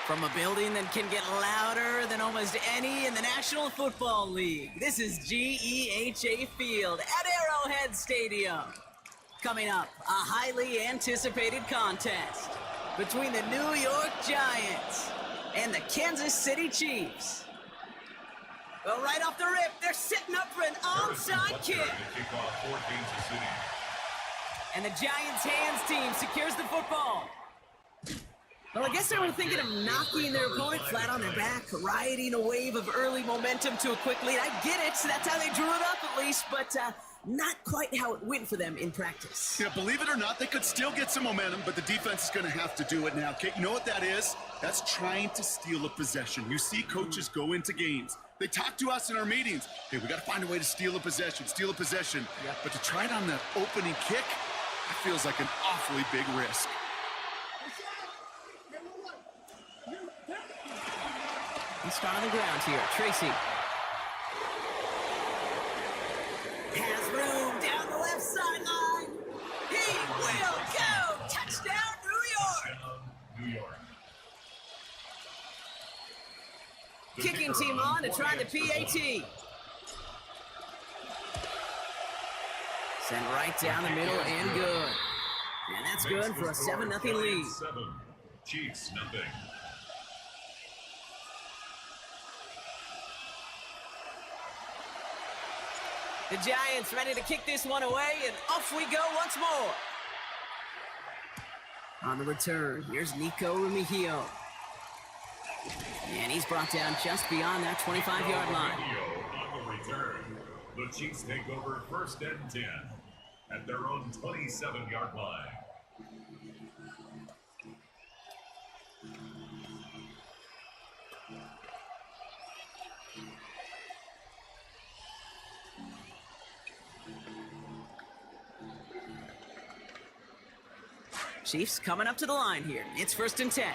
From a building that can get louder than almost any in the National Football League, this is GEHA Field at Arrowhead Stadium. Coming up, a highly anticipated contest between the New York Giants and the Kansas City Chiefs. Well, right off the rip, they're setting up for an onside kick. And the Giants' hands team secures the football. Well, I guess they were thinking of knocking their opponent flat on their back, riding a wave of early momentum to a quick lead. I get it, so that's how they drew it up at least, but not quite how it went for them in practice. Yeah, believe it or not, they could still get some momentum, but the defense is going to have to do it now. Kate, you know what that is? That's trying to steal a possession. You see coaches go into games. They talk to us in our meetings. Hey, we got to find a way to steal a possession. Yep. But to try it on the opening kick, that feels like an awfully big risk. He's on the ground here. Tracy has room down the left sideline. He will go. Touchdown, New York. Kicking team on to try the PAT. Sent right down the middle and good. And that's good for a 7-0 lead. Chiefs, nothing. The Giants ready to kick this one away, and off we go once more. On the return, here's Nico Remigio. And he's brought down just beyond that 25-yard line. On the return, the Chiefs take over 1st and 10 at their own 27-yard line. Chiefs coming up to the line here. It's 1st and 10.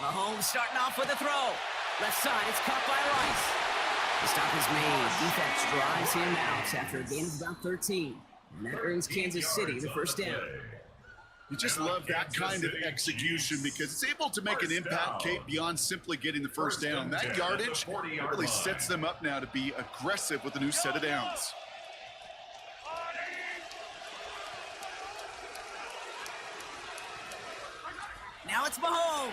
Mahomes starting off with a throw. Left side, it's caught by Rice. The stop is made. Defense drives him out after a gain of about 13. And that earns Kansas City the 1st down. You just love that kind of execution because it's able to make an impact, Kate, beyond simply getting the 1st down. That yardage really sets them up now to be aggressive with a new set of downs. Now it's Mahomes.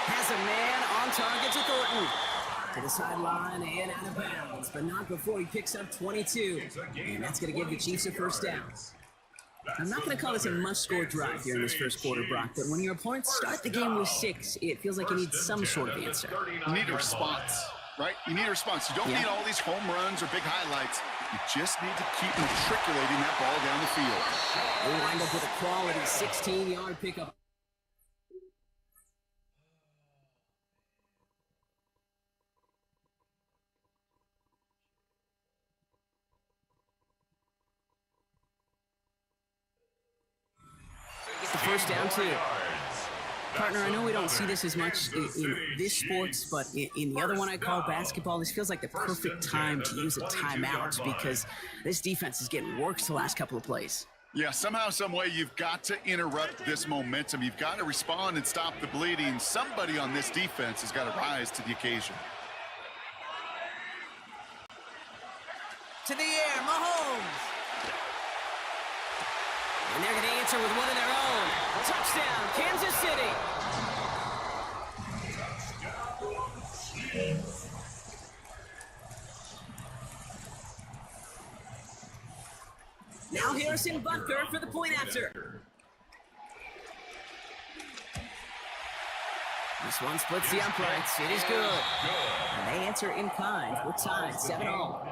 Has a man on target to Thornton. To the sideline and out of bounds, but not before he picks up 22. And that's going to give the Chiefs a 1st down. I'm not going to call this a must-score drive here in this 1st quarter, Brock, but when your opponents start the game with 6, it feels like you need some sort of answer. You need a response, right? You need a response. You don't need all these home runs or big highlights. You just need to keep matriculating that ball down the field. They wind up with a quality 16-yard pickup. The 1st down, too. Partner, I know we don't see this as much in this sports, but in the other one I call basketball, this feels like the perfect time to use a timeout because this defense is getting worked the last couple of plays. Yeah, somehow, some way, you've got to interrupt this momentum. You've got to respond and stop the bleeding. Somebody on this defense has got to rise to the occasion. To the air, Mahomes. And they're going to answer with one of their own. Touchdown, Kansas City. Now Harrison Butker for the point after. This one splits the uprights. It is good. And they answer in kind. We're tied 7-all.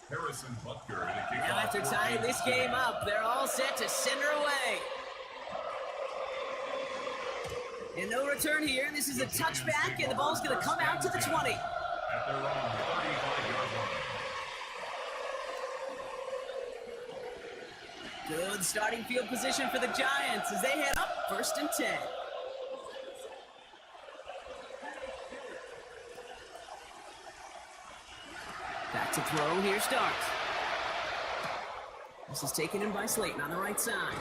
Harrison Butker to kick Now off after for tying this game up, they're all set to send her away. And no return here. This is a touchback, and the ball's going to come out to the 20. at their own 35-yard line. Good starting field position for the Giants as they head up 1st and 10. Back to throw, here starts. This is taken in by Slayton on the right side.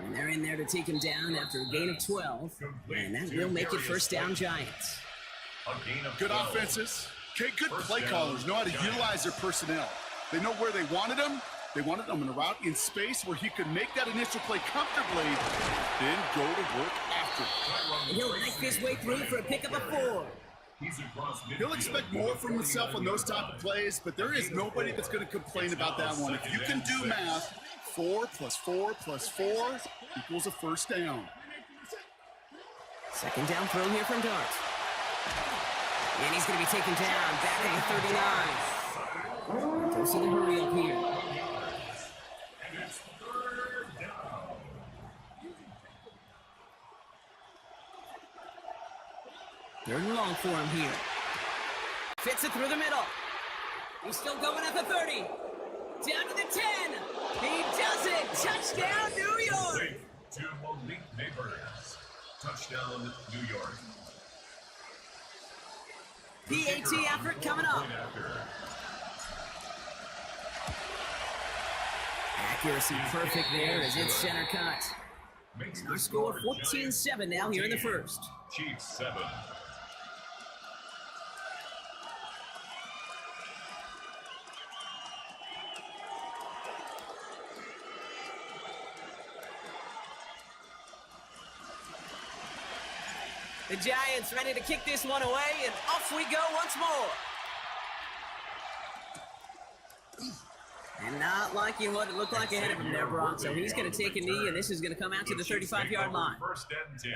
And they're in there to take him down after a gain of 12. And that will make it 1st down Giants. A gain of Good 12. offenses. Okay, good First play down, callers know how to Giants. utilize their personnel. They know where they wanted them. They wanted them in a route in space where he could make that initial play comfortably, then go to work after. And he'll knife his way through for a pickup of 4. He's across midfield. He'll expect more from himself on those type of plays, but there is nobody that's going to complain about that one. If you can do math, 4 + 4 + 4 equals a 1st down. 2nd down throw here from Dart. And he's going to be taken down back at the 39. Don't see the hurry up here. And it's 3rd down. Third and long for him here. Fits it through the middle. He's still going at the 30. Down to the 10. He does it. Touchdown, New York. Safe to Malik Neighbors. Touchdown, New York. PAT effort coming up. Point after. Accuracy perfect there as it's center cut. Makes Our the score 14-7 now here in the 1st. Chiefs 7. The Giants ready to kick this one away, and off we go once more. And not liking what it looked like ahead of him there, Brock. So he's going to take a knee, and this is going to come out to the 35-yard line. 1st and 10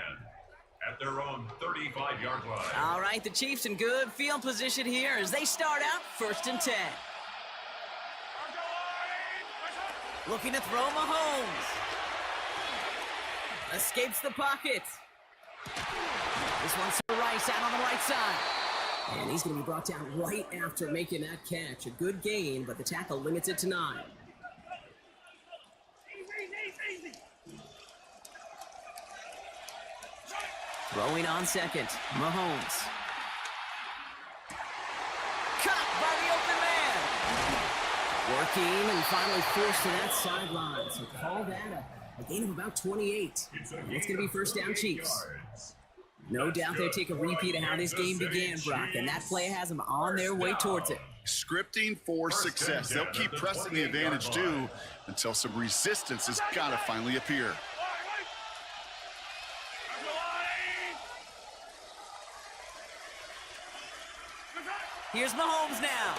at their own 35-yard line. All right, the Chiefs in good field position here as they start out 1st and 10. Looking to throw Mahomes. Escapes the pocket. This one's to Rice out on the right side. And he's going to be brought down right after making that catch. A good gain, but the tackle limits it to 9. Throwing on 2nd, Mahomes. Caught by the open man. Working and finally forced to that sideline. So call that a gain of about 28. And it's going to be 1st down Chiefs. No doubt they'll take a repeat of how this game began, Brock, and that play has them on their way towards it. Scripting for success. They'll keep pressing the advantage, too, until some resistance has got to finally appear. Here's Mahomes now.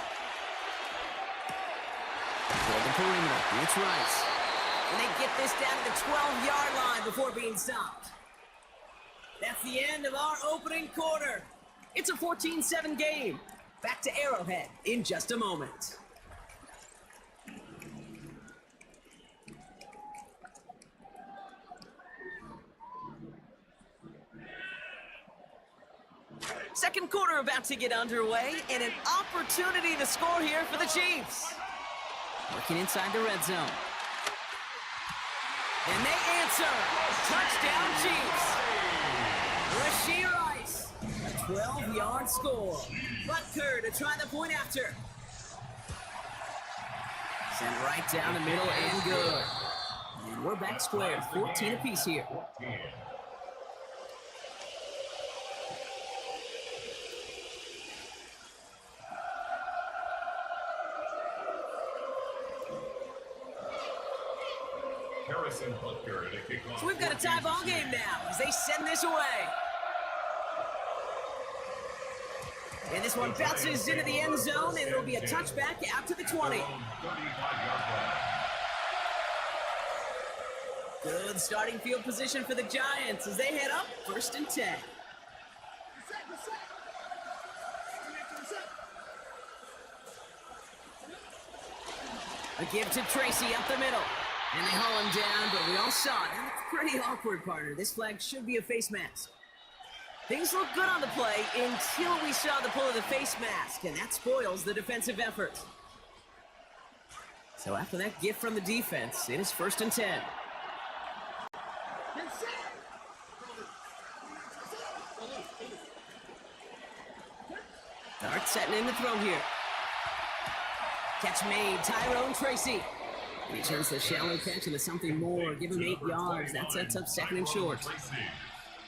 For the perimeter, it's Rice. And they get this down to the 12-yard line before being stopped. That's the end of our opening quarter. It's a 14-7 game. Back to Arrowhead in just a moment. Second quarter about to get underway, and an opportunity to score here for the Chiefs. Working inside the red zone. And they answer. Touchdown, Chiefs. Rashee Rice, a 12-yard score. Butker to try the point after. Sent right down the middle and good. And we're back square, 14 apiece here. Harrison Butker to kick off. So we've got a tie ball game now as they send this away. And this one bounces into the end zone, and it'll be a touchback out to the 20. Good starting field position for the Giants as they head up 1st and 10. A give to Tracy up the middle. And they haul him down, but we all saw it. That looked pretty awkward, partner. This flag should be a face mask. Things looked good on the play until we saw the pull of the face mask, and that spoils the defensive effort. So after that gift from the defense, it is 1st and 10. Dart setting in the throw here. Catch made, Tyrone Tracy. And he turns the shallow catch into something more. Give him 8 yards. That sets up 2nd and short.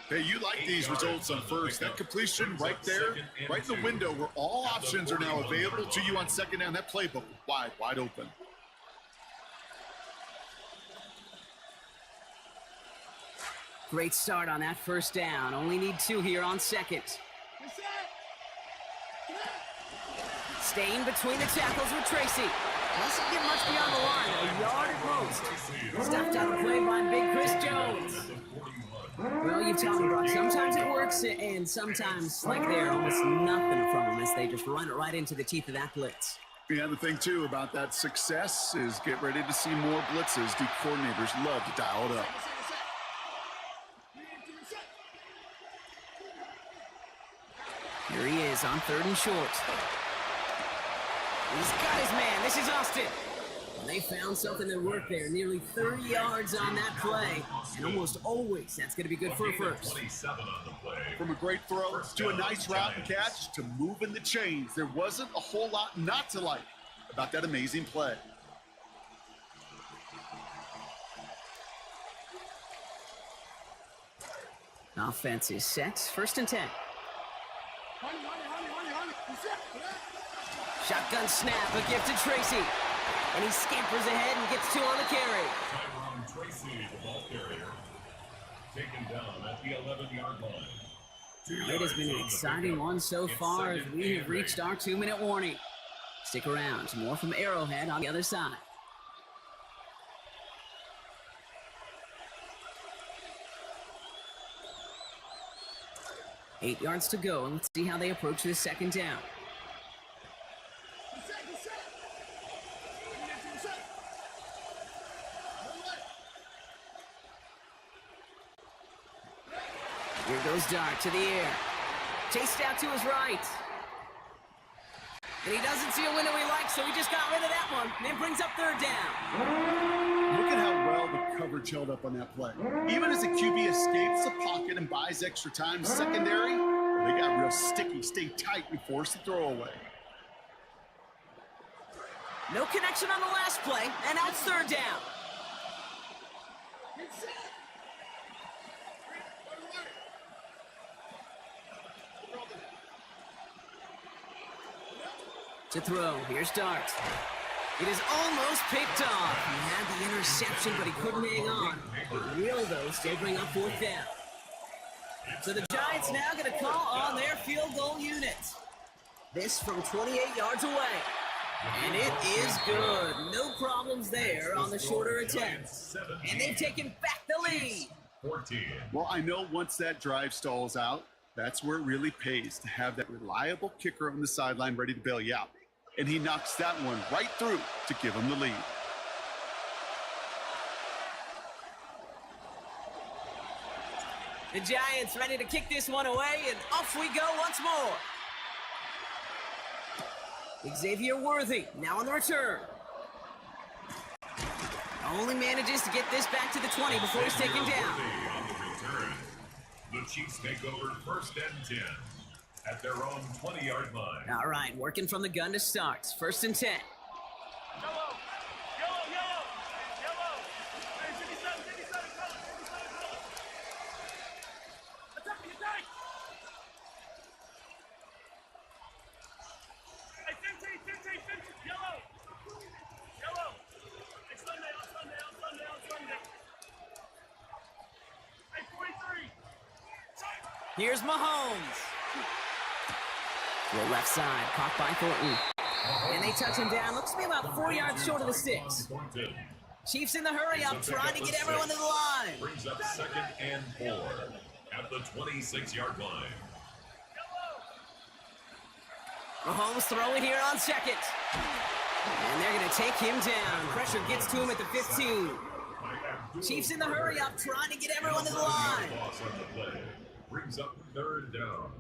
Hey, you like these results on first. That completion right there, right in the window where all options are now available to you on 2nd down. That playbook wide open. Great start on that 1st down. Only need 2 here on 2nd. Staying between the tackles with Tracy. Doesn't get much beyond the line, a yard at most. Stuffed out the play by Big Chris Jones. Well, you tell me, Brock, sometimes it works, and sometimes, like there, almost nothing from them as they just run it right into the teeth of that blitz. Yeah, the thing, too, about that success is get ready to see more blitzes. The coordinators love to dial it up. Here he is on 3rd and short. He's got his man. This is Austin. And they found something that worked there. Nearly 30 yards on that play. And almost always that's going to be good for a first. From a great throw to a nice route and catch to moving the chains. There wasn't a whole lot not to like about that amazing play. Offense is set. 1st and 10. Shotgun snap, a gift to Tracy. And he scampers ahead and gets 2 on the carry. Tyrone Tracy, the ball carrier, taken down at the 11-yard line. It has been an exciting one so far as we have reached our 2-minute warning. Stick around. More from Arrowhead on the other side. Eight yards to go, and let's see how they approach this 2nd down. Here goes Dart to the air. Chased out to his right. And he doesn't see a window he likes, so he just got rid of that one. And it brings up 3rd down. Look at how well the coverage held up on that play. Even as the QB escapes the pocket and buys extra time, secondary, they got real sticky, stayed tight and forced the throw away. No connection on the last play, and now it's 3rd down. To throw, here's Dart. It is almost picked off. He had the interception, but he couldn't hang on. It will, though, still bring up 4th down. So the Giants now going to call on their field goal unit. This from 28 yards away. And it is good. No problems there on the shorter attempt. And they've taken back the lead. 14. Well, I know once that drive stalls out, that's where it really pays to have that reliable kicker on the sideline ready to bail you out. And he knocks that one right through to give him the lead. The Giants ready to kick this one away, and off we go once more. Xavier Worthy now on the return. Only manages to get this back to the 20 before he's taken down. On the return, the Chiefs take over 1st and 10 at their own 20-yard line. All right, working from the gun to start. 1st and 10. Here's Mahomes. To the left side, caught by Thornton. And they touch him down. Looks to be about 4 yards short of the sticks. Chiefs in the hurry up, trying to get everyone to the line. Brings up 2nd and 4 at the 26-yard line. Mahomes throwing here on 2nd. And they're going to take him down. Pressure gets to him at the 15. Chiefs in the hurry up, trying to get everyone to the line. Loss on the play. Brings up third down.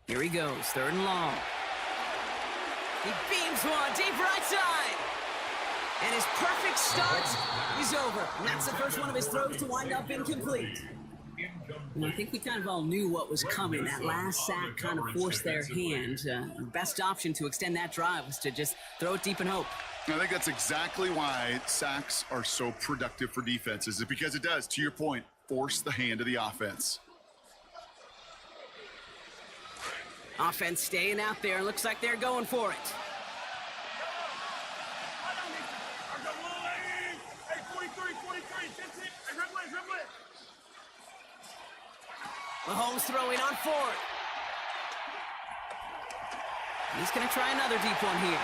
Here he goes, third and long. He beams one deep right side. And his perfect start is over. And that's the first one of his throws to wind up incomplete. And I think we kind of all knew what was coming. That last sack kind of forced their hand. The best option to extend that drive was to just throw it deep and hope. I think that's exactly why sacks are so productive for defenses. It's because it does, to your point, force the hand of the offense. Offense staying out there. Looks like they're going for it. Mahomes throwing on fourth. He's going to try another deep one here.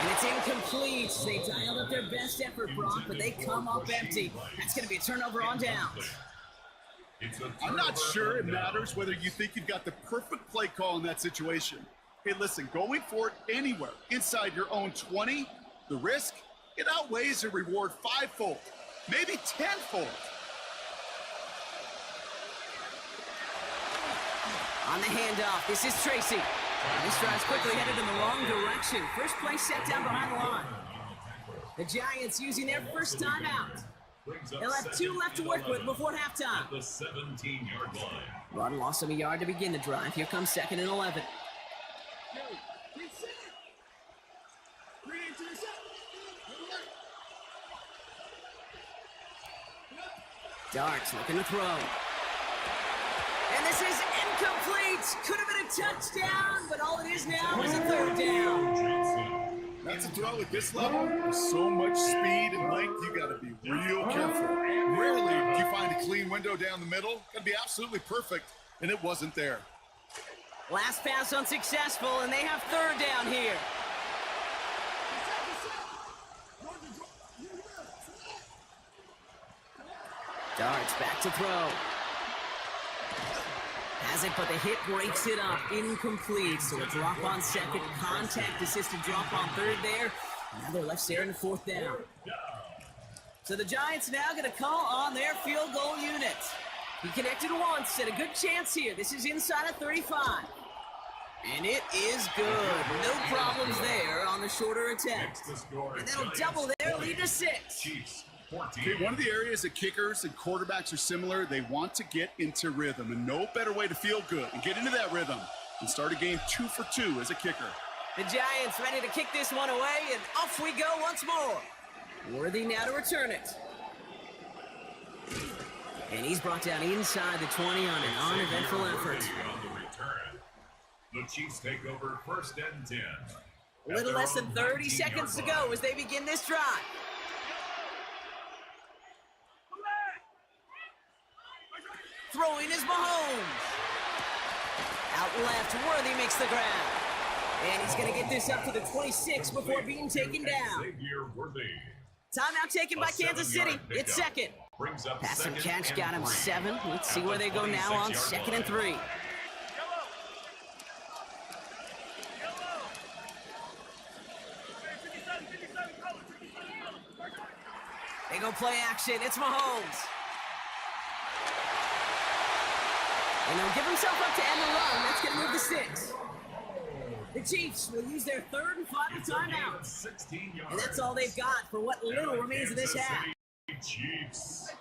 And it's incomplete. They dialed up their best effort, Brock, but they come up empty. That's going to be a turnover on downs. I'm not sure it matters whether you think you've got the perfect play call in that situation. Hey, listen, going for it anywhere inside your own 20, the risk, it outweighs the reward fivefold, maybe tenfold. On the handoff, this is Tracy. This drive's quickly headed in the wrong direction. First play set down behind the line. The Giants using their first time out. They'll have 2 left to work with before halftime. The 17-yard line. Run lost him a yard to begin the drive. Here comes 2nd and 11. Darts looking to throw. And this is incomplete. Could have been a touchdown, but all it is now is a third down. That's a throw at this level. With so much speed and length, you got to be real careful. Rarely do you find a clean window down the middle. Got to be absolutely perfect, and it wasn't there. Last pass unsuccessful, and they have third down here. Darts back to throw. Has it, but the hit breaks it up. Incomplete. So a drop on second. Contact-assisted drop on third there. Now they're left there in 4th down. So the Giants now going to call on their field goal unit. He connected once, and a good chance here. This is inside of 35. And it is good. No problems there on the shorter attempt. And that'll double their lead to 6. Okay, one of the areas that kickers and quarterbacks are similar, they want to get into rhythm, and no better way to feel good and get into that rhythm and start a game 2 for 2 as a kicker. The Giants ready to kick this one away, and off we go once more. Worthy now to return it. And he's brought down inside the 20 on an uneventful effort. On the return. The Chiefs take over 1st and 10. A little less than 30 seconds to go as they begin this drive. Throwing is Mahomes. Out left, Worthy makes the grab. And he's going to get this up to the 26 before being taken down. Timeout taken by Kansas City. It's 2nd. Pass and catch got him 7. Let's see where they go now on 2nd and 3. They go play action. It's Mahomes. And they'll give himself up to end the run. That's going to move to 6. The Chiefs will use their 3rd and final timeout. And that's all they've got for what little remains of this half.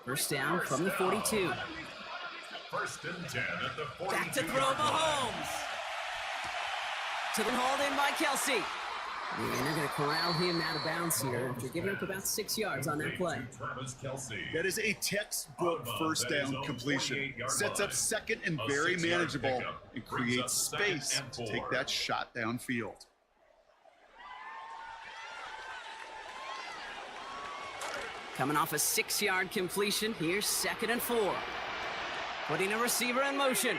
First down from the 42. 1st and 10 at the 42. Back to throw Mahomes. To the hauled in by Kelsey. And they're going to corral him out of bounds here after giving up about 6 yards on that play. That is a textbook first down completion. Sets up 2nd and very manageable and creates space to take that shot downfield. Coming off a 6-yard completion, here's 2nd and 4. Putting a receiver in motion.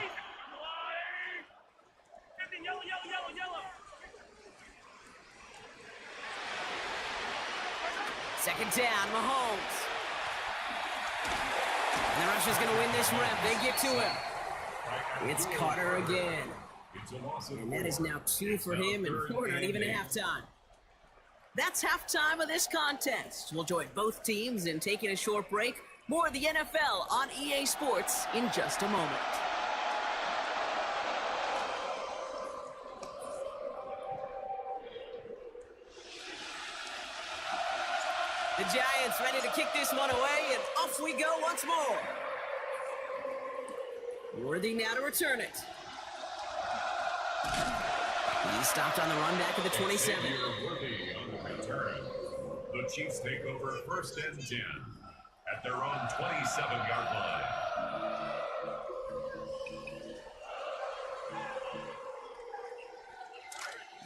Second down, Mahomes. And the rusher's going to win this rep. They get to him. It's Carter again. And that is now 2 for him, and we're not even at halftime. That's halftime of this contest. We'll join both teams in taking a short break. More of the NFL on EA Sports in just a moment. The Giants ready to kick this one away, and off we go once more. Worthy now to return it. He stopped on the run back at the 27. Worthy on the return. The Chiefs take over 1st and 10 at their own 27-yard line.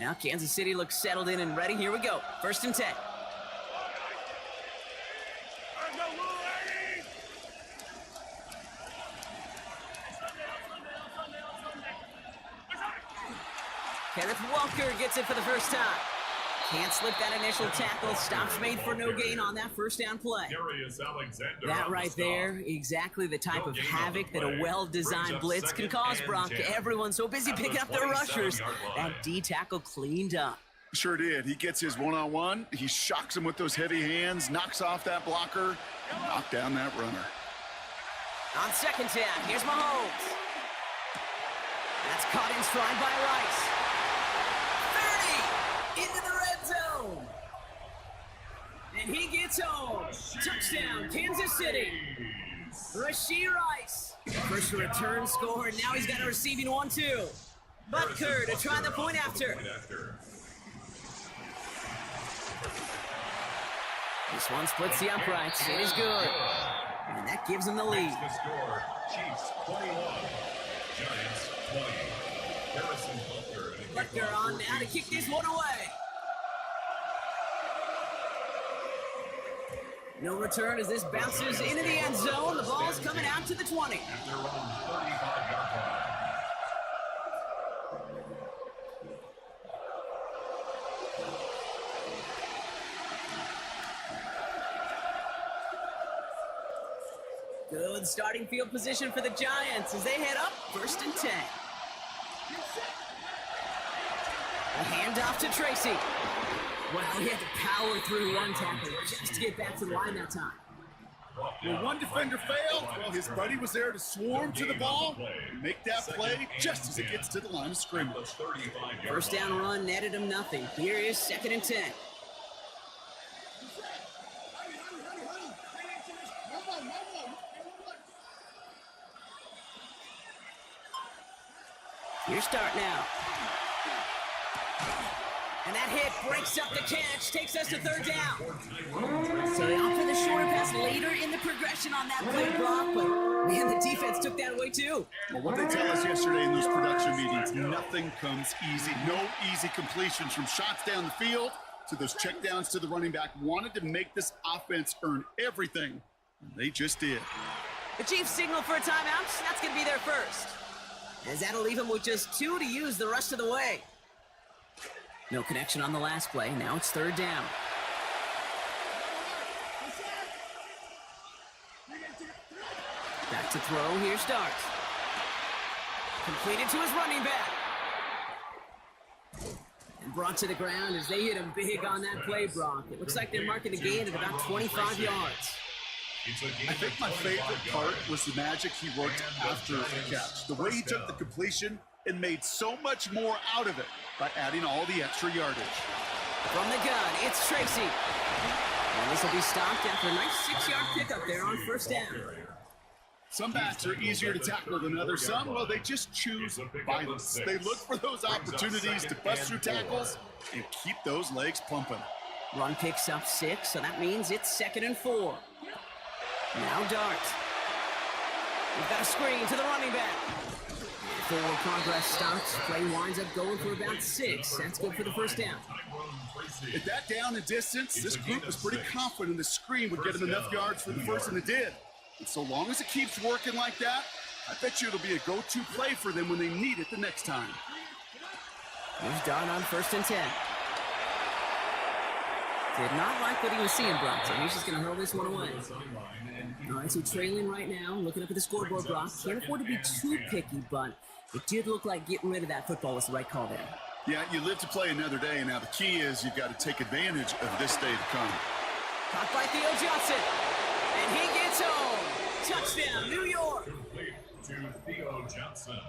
Now Kansas City looks settled in and ready. Here we go. 1st and 10. Kenneth Walker gets it for the first time. Can't slip that initial tackle. Stops made for no gain on that first down play. That right there, exactly the type of havoc that a well-designed blitz can cause, Bronk. Everyone's so busy picking up their rushers. That D tackle cleaned up. Sure did. He gets his one-on-one. He shocks him with those heavy hands, knocks off that blocker, and knocked down that runner. On 2nd down, here's Mahomes. That's caught in stride by Rice. Into the red zone. And he gets home. Touchdown, Kansas City. Rashee Rice. First return score, and now he's got a receiving one, too. Butker to try the point after. This one splits the uprights. It is good. And that gives him the lead. The score, Chiefs 21, Giants 20. Harrison Butker on now to kick this one away. No return as this bounces into the end zone. The ball's coming out to the 20. At their own 35-yard line. Good starting field position for the Giants as they head up 1st and 10. A handoff to Tracy. Well, he had to power through one tackle just to get back to the line that time. When one defender failed, well, his buddy was there to swarm to the ball and make that play just as it gets to the line of scrimmage. First down run netted him nothing. Here is 2nd and 10. Your start now. And that hit breaks up the catch, takes us to 3rd down. So they opt for the shorter pass later in the progression on that play, Brock, but man, the defense took that away too. Well, what they tell us yesterday in those production meetings, nothing comes easy. No easy completions from shots down the field to those checkdowns to the running back. Wanted to make this offense earn everything. And they just did. The Chiefs signal for a timeout. That's going to be their first. As that'll leave them with just 2 to use the rest of the way. No connection on the last play. Now it's 3rd down. Back to throw. Here starts. Completed to his running back. And brought to the ground as they hit him big on that play, Brock. It looks like they're marking a gain at about 25 yards. I think my favorite part was the magic he worked after the catch. The way he took the completion and made so much more out of it by adding all the extra yardage. From the gun, it's Tracy. And this will be stopped after a nice 6-yard pickup there on 1st down. Some backs are easier to tackle than others. Some, well, they just choose violence. They look for those opportunities to bust through tackles and keep those legs pumping. Run picks up 6, so that means it's 2nd and 4. Now Dart. We've got a screen to the running back. Forward progress stops. Play winds up going for about 6. That's good for the 1st down. At that down and distance, this group was pretty confident the screen would get them enough yards for the first, and it did. And so long as it keeps working like that, I bet you it'll be a go-to play for them when they need it the next time. Here's Dart on 1st and 10. Did not like what he was seeing, Brock, so he's just going to hurl this one away. All right, so trailing right now, looking up at the scoreboard, Brock. Can't afford to be too picky, but it did look like getting rid of that football was the right call there. Yeah, you live to play another day, and now the key is you've got to take advantage of this day to come. Caught by Theo Johnson, and he gets home. Touchdown, New York. Complete to Theo Johnson.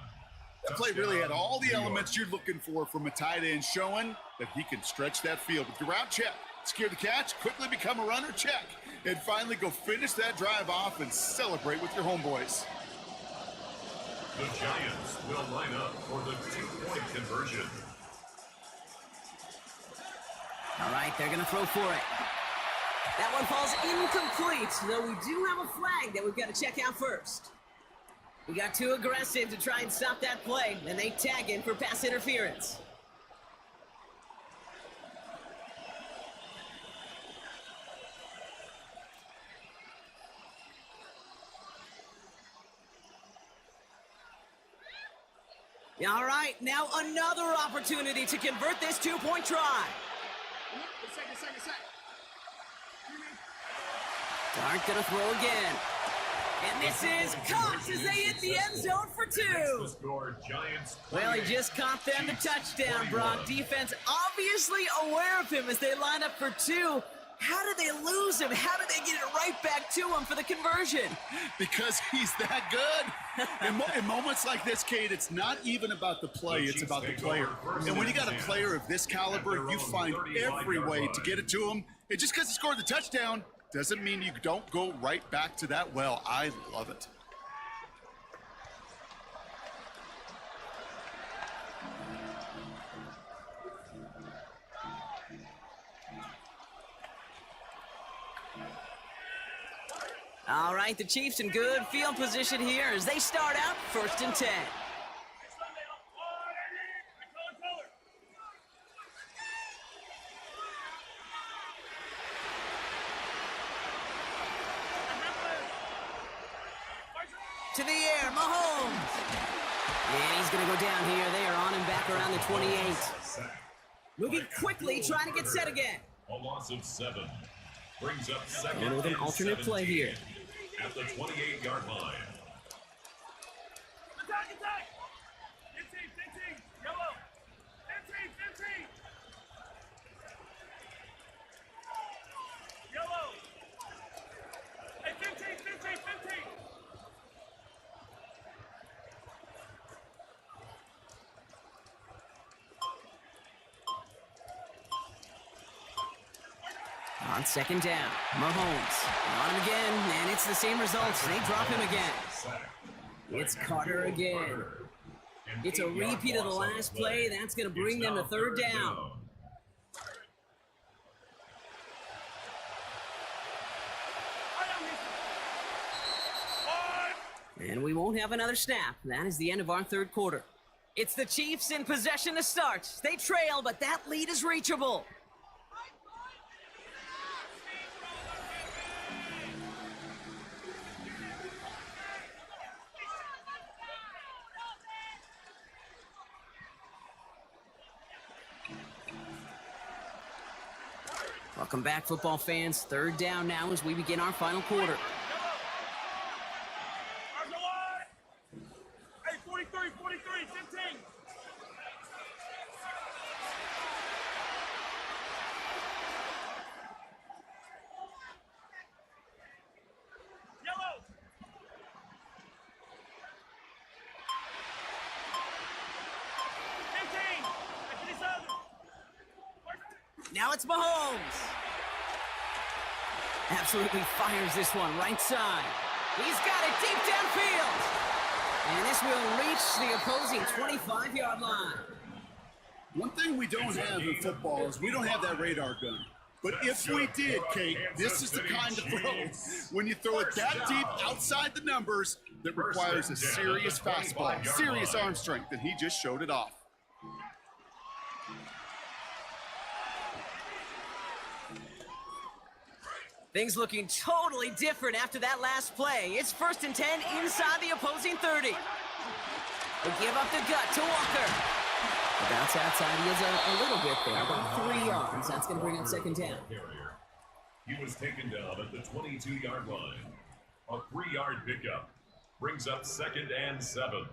That play really had all the elements you're looking for from a tight end, showing that he can stretch that field with your route check, secure the catch, quickly become a runner check, and finally go finish that drive off and celebrate with your homeboys. The Giants will line up for the 2-point conversion. All right, they're going to throw for it. That one falls incomplete, though we do have a flag that we've got to check out first. We got too aggressive to try and stop that play, and they tag him for pass interference. All right, now another opportunity to convert this 2-point try. Dart gonna throw again. And this is caught as they hit the end zone for 2. Well, he just caught them the touchdown, Brock. Defense obviously aware of him as they line up for 2. How did they lose him? How did they get it right back to him for the conversion? Because he's that good. In moments like this, Kate, it's not even about the play, it's about the player. And when you got a player of this caliber, you find every way to get it to him. And just because he scored the touchdown doesn't mean you don't go right back to that well. I love it. All right, the Chiefs in good field position here as they start out 1st and 10. To the air, Mahomes. And he's going to go down here. They are on him back around the 28. Moving quickly, trying to get set again. A loss of 7. Brings up 2nd Going with an alternate play here. At the 28-yard line. Attack! 15, yellow! 15! Yellow! Hey, 15! On 2nd down, Mahomes on him again, and it's the same results. They drop him again. It's Carter again. It's a repeat of the last play. That's going to bring them to 3rd down. And we won't have another snap. That is the end of our 3rd quarter. It's the Chiefs in possession to start. They trail, but that lead is reachable. Welcome back, football fans. 3rd down now as we begin our final quarter. Hey, 43, 15. Yellow. Now it's Mahomes. Absolutely fires this one right side. He's got it deep downfield. And this will reach the opposing 25-yard line. One thing we don't have in football is we don't have that radar gun. But if we did, Kate, this is the kind of throw when you throw it that deep outside the numbers that requires a serious fastball, serious arm strength, and he just showed it off. Things looking totally different after that last play. It's 1st and 10 inside the opposing 30. They give up the gut to Walker. The bounce outside, he is a little bit there, about 3 yards. That's going to bring up second down. He was taken down at the 22-yard line. A 3-yard pickup brings up 2nd and 7.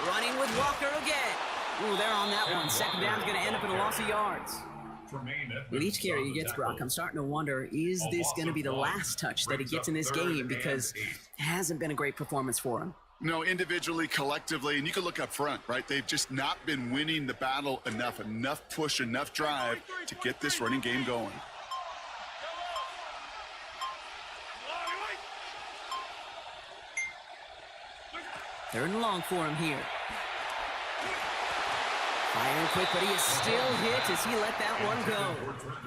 Running with Walker again. Ooh, they're on that one. Second down's going to end up in a loss of yards. With each carry he gets, Brock, I'm starting to wonder, is this going to be the last touch that he gets in this game? Because it hasn't been a great performance for him. No, individually, collectively, and you can look up front, right? They've just not been winning the battle enough push, enough drive to get this running game going. Third and long for him here. Firing quick, but he is still hit as he let that one go.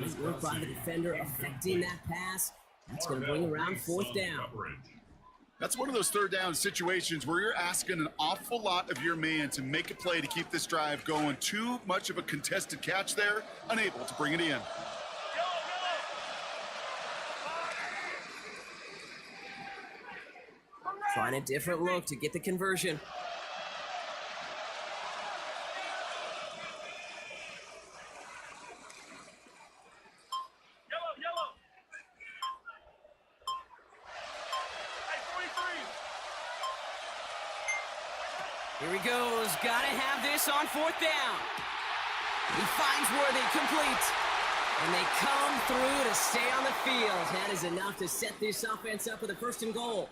Good work by the defender affecting that pass. That's going to bring around 4th down. That's one of those third down situations where you're asking an awful lot of your man to make a play to keep this drive going. Too much of a contested catch there, unable to bring it in. Trying a different look to get the conversion. Yellow. Hey, 43. Here he goes. Gotta have this on 4th down. He finds Worthy, complete. And they come through to stay on the field. That is enough to set this offense up with a 1st and goal.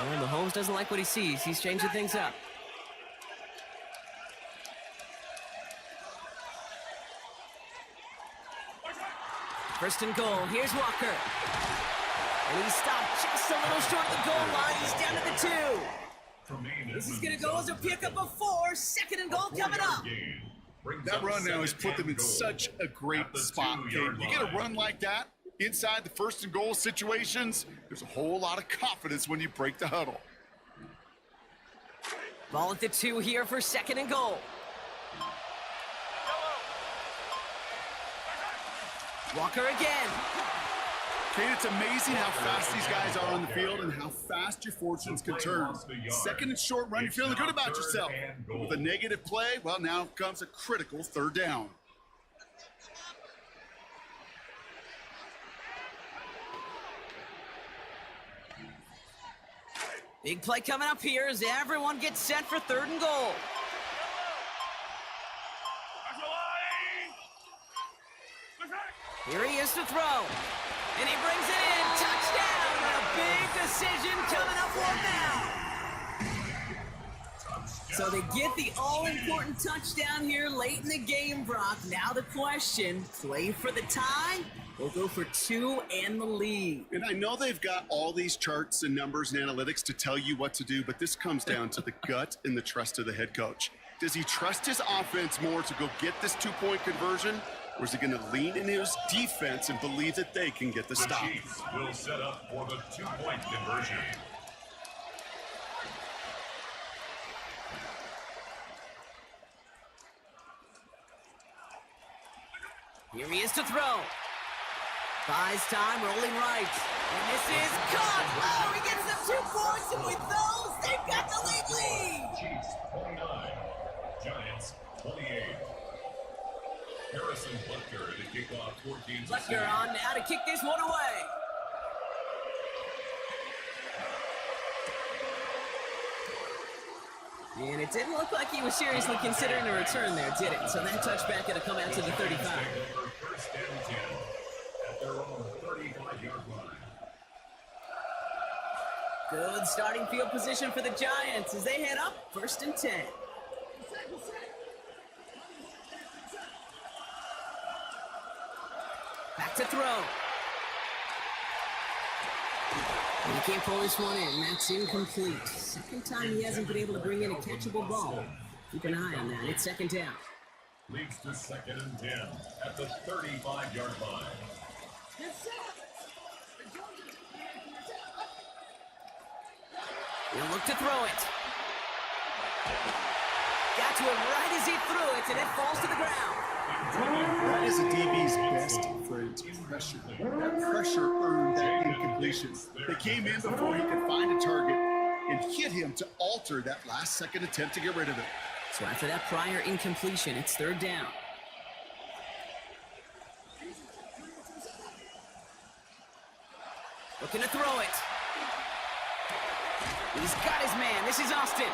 And Mahomes doesn't like what he sees. He's changing things up. First and goal. Here's Walker. And he stopped just a little short of the goal line. He's down to the 2. This is going to go as a pickup of 4. 2nd and goal coming up. That run now has put them in such a great spot. You get a run like that inside the 1st and goal situations, there's a whole lot of confidence when you break the huddle. Ball at the 2 here for 2nd and goal. Walker again. Kate, it's amazing how fast these guys are on the field and how fast your fortunes can turn. 2nd and short run, you're feeling good about yourself. With a negative play, well, now comes a critical 3rd down. Big play coming up here as everyone gets set for 3rd and goal. Here he is to throw. And he brings it in. Touchdown! And a big decision coming up for him now. So they get the all-important touchdown here late in the game, Brock. Now the question, play for the tie? We'll go for 2 and the lead. And I know they've got all these charts and numbers and analytics to tell you what to do, but this comes down to the gut and the trust of the head coach. Does he trust his offense more to go get this 2-point conversion, or is he going to lean in his defense and believe that they can get the stop? The Chiefs will set up for the 2-point conversion. Here he is to throw. Buys time, rolling right. And this is caught. Oh, he gets them 2 points, and with those, they've got the lead. Chiefs 29, Giants 28. Harrison Butker to kick off 14. Butker on now to kick this one away. And it didn't look like he was seriously considering a return there, did it? So that touchback going to come out to the 35. First and 10 at their own 35-yard line. Good starting field position for the Giants as they head up 1st and 10. Back to throw. And he can't pull this one in. That's incomplete. Second time he hasn't been able to bring in a catchable ball. Keep an eye on that. It's second down. Leads to 2nd and 10 at the 35-yard line. He'll look to throw it. Got to it right as he threw it, and it falls to the ground. That is a DB's best friend, pressure. That pressure earned that incompletion. They came in before he could find a target and hit him to alter that last-second attempt to get rid of it. So after that prior incompletion, it's third down. Looking to throw it. He's got his man. This is Austin.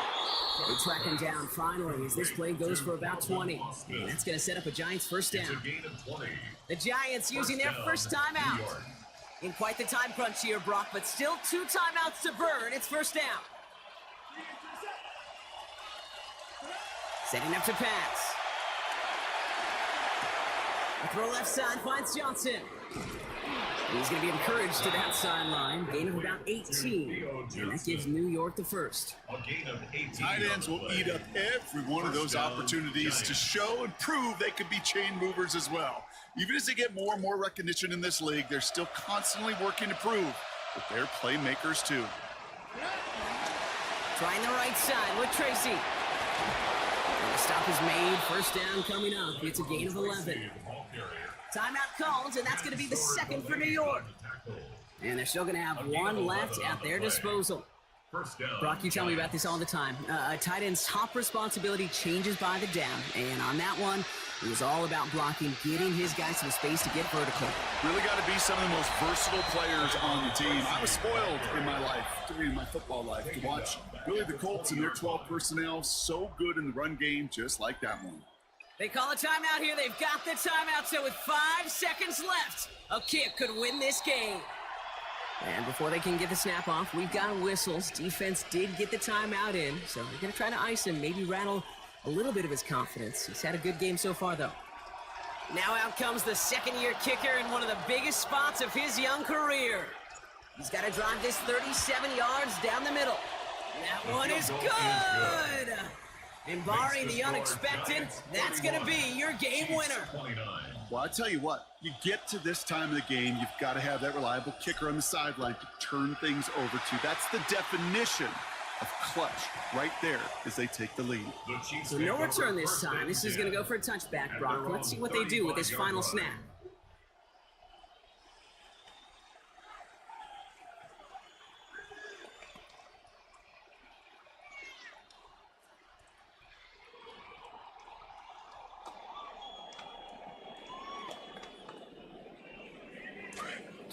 They track him down finally as this play goes for about 20. And that's going to set up a Giants first down. The Giants using their first timeout. In quite the time crunch here, Brock, but still 2 timeouts to burn. It's first down. Setting up to pass. The throw left side finds Johnson. He's going to be encouraged to that sideline. Gain of about 18. And that gives New York the first. Tight ends will eat up every one of those opportunities to show and prove they could be chain movers as well. Even as they get more and more recognition in this league, they're still constantly working to prove that they're playmakers too. Trying the right side with Tracy. And the stop is made. First down coming up. It's a gain of 11. Timeout called, and that's going to be the second for New York. And they're still going to have one left at their disposal. Brock, you tell me about this all the time. A tight end's top responsibility changes by the down. And on that one, it was all about blocking, getting his guys to the space to get vertical. Really got to be some of the most versatile players on the team. I was spoiled in my life, during my football life, to watch really the Colts and their 12 personnel so good in the run game, just like that one. They call a timeout here. They've got the timeout, so with 5 seconds left, a kick could win this game. And before they can get the snap off, we've got whistles. Defense did get the timeout in, so they're going to try to ice him, maybe rattle a little bit of his confidence. He's had a good game so far, though. Now out comes the second-year kicker in one of the biggest spots of his young career. He's got to drive this 37 yards down the middle. That one is good! And barring the unexpected, that's going to be your game winner. Well, I tell you what, you get to this time of the game, you've got to have that reliable kicker on the sideline to turn things over to. That's the definition of clutch right there as they take the lead. So no return this time. This is going to go for a touchback, Brock. Let's see what they do with this final snap.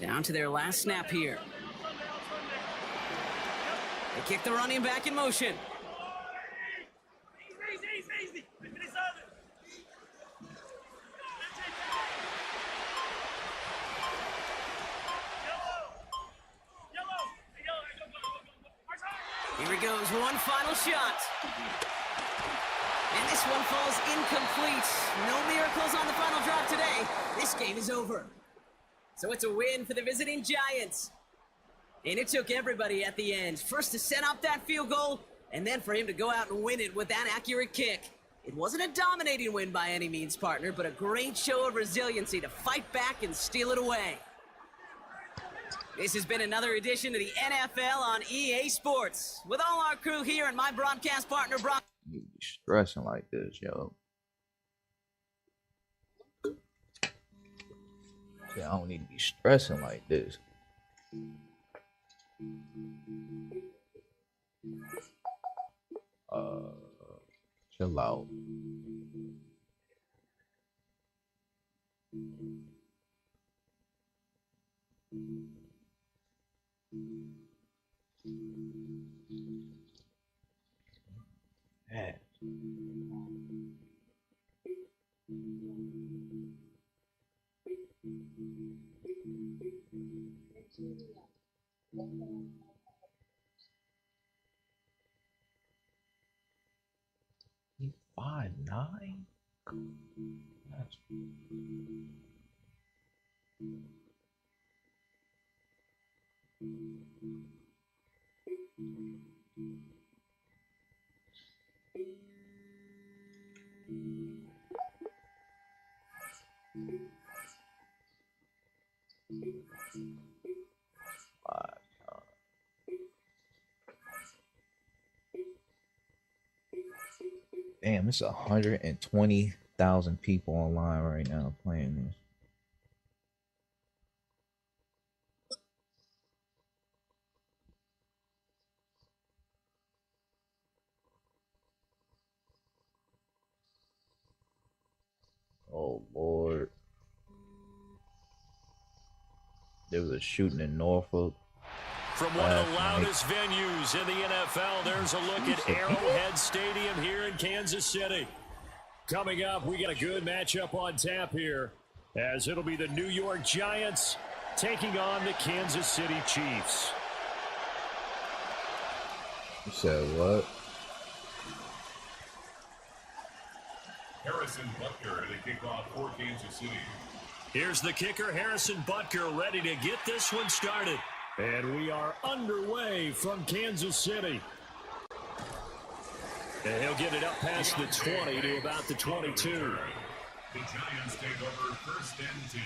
Down to their last snap here. They kick the running back in motion. Easy. Here he goes, one final shot. And this one falls incomplete. No miracles on the final drive today. This game is over. So it's a win for the visiting Giants. And it took everybody at the end. First to set up that field goal, and then for him to go out and win it with that accurate kick. It wasn't a dominating win by any means, partner, but a great show of resiliency to fight back and steal it away. This has been another edition of the NFL on EA Sports. With all our crew here and my broadcast partner, Brock. You be stressing like this, yo. Yeah, I don't need to be stressing like this. Chill out. Yeah. He's 5'9". That's... Damn, it's 120,000 people online right now playing this. Oh Lord. There was a shooting in Norfolk. From one of the loudest venues in the NFL, there's a look at Arrowhead Stadium here in Kansas City. Coming up, we got a good matchup on tap here, as it'll be the New York Giants taking on the Kansas City Chiefs. You said what? Harrison Butker to kick off for Kansas City. Here's the kicker, Harrison Butker, ready to get this one started. And we are underway from Kansas City. And he'll get it up past the 20 to about the 22. The Giants take over first and 10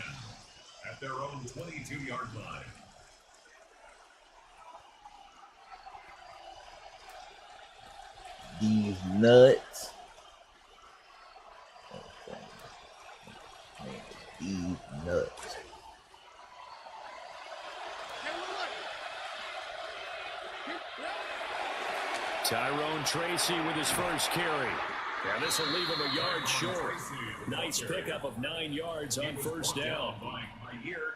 at their own 22-yard line. These nuts. Okay. These nuts. Tyrone Tracy with his first carry. And this will leave him a yard short. Nice pickup of 9 yards on first down.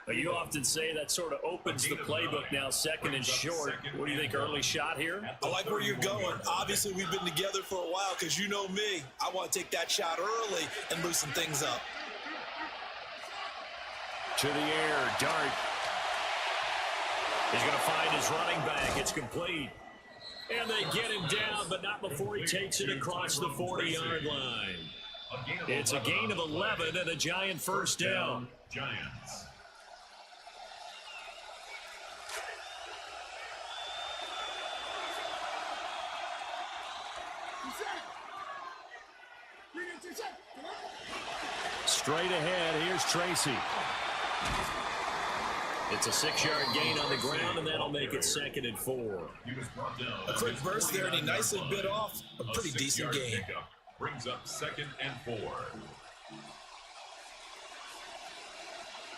You often say that sort of opens the playbook now, second and short. What do you think, early shot here? I like where you're going. Obviously, we've been together for a while because you know me. I want to take that shot early and loosen things up. To the air, Dart. He's going to find his running back. It's complete. And they get him down, but not before he takes it across the 40-yard line. It's a gain of 11 and a Giant first down. Giants. Straight ahead, here's Tracy. It's a 6-yard gain on the ground, and that'll make it second and 4. A quick burst there, and he nicely bit off a pretty decent gain. Brings up second and 4.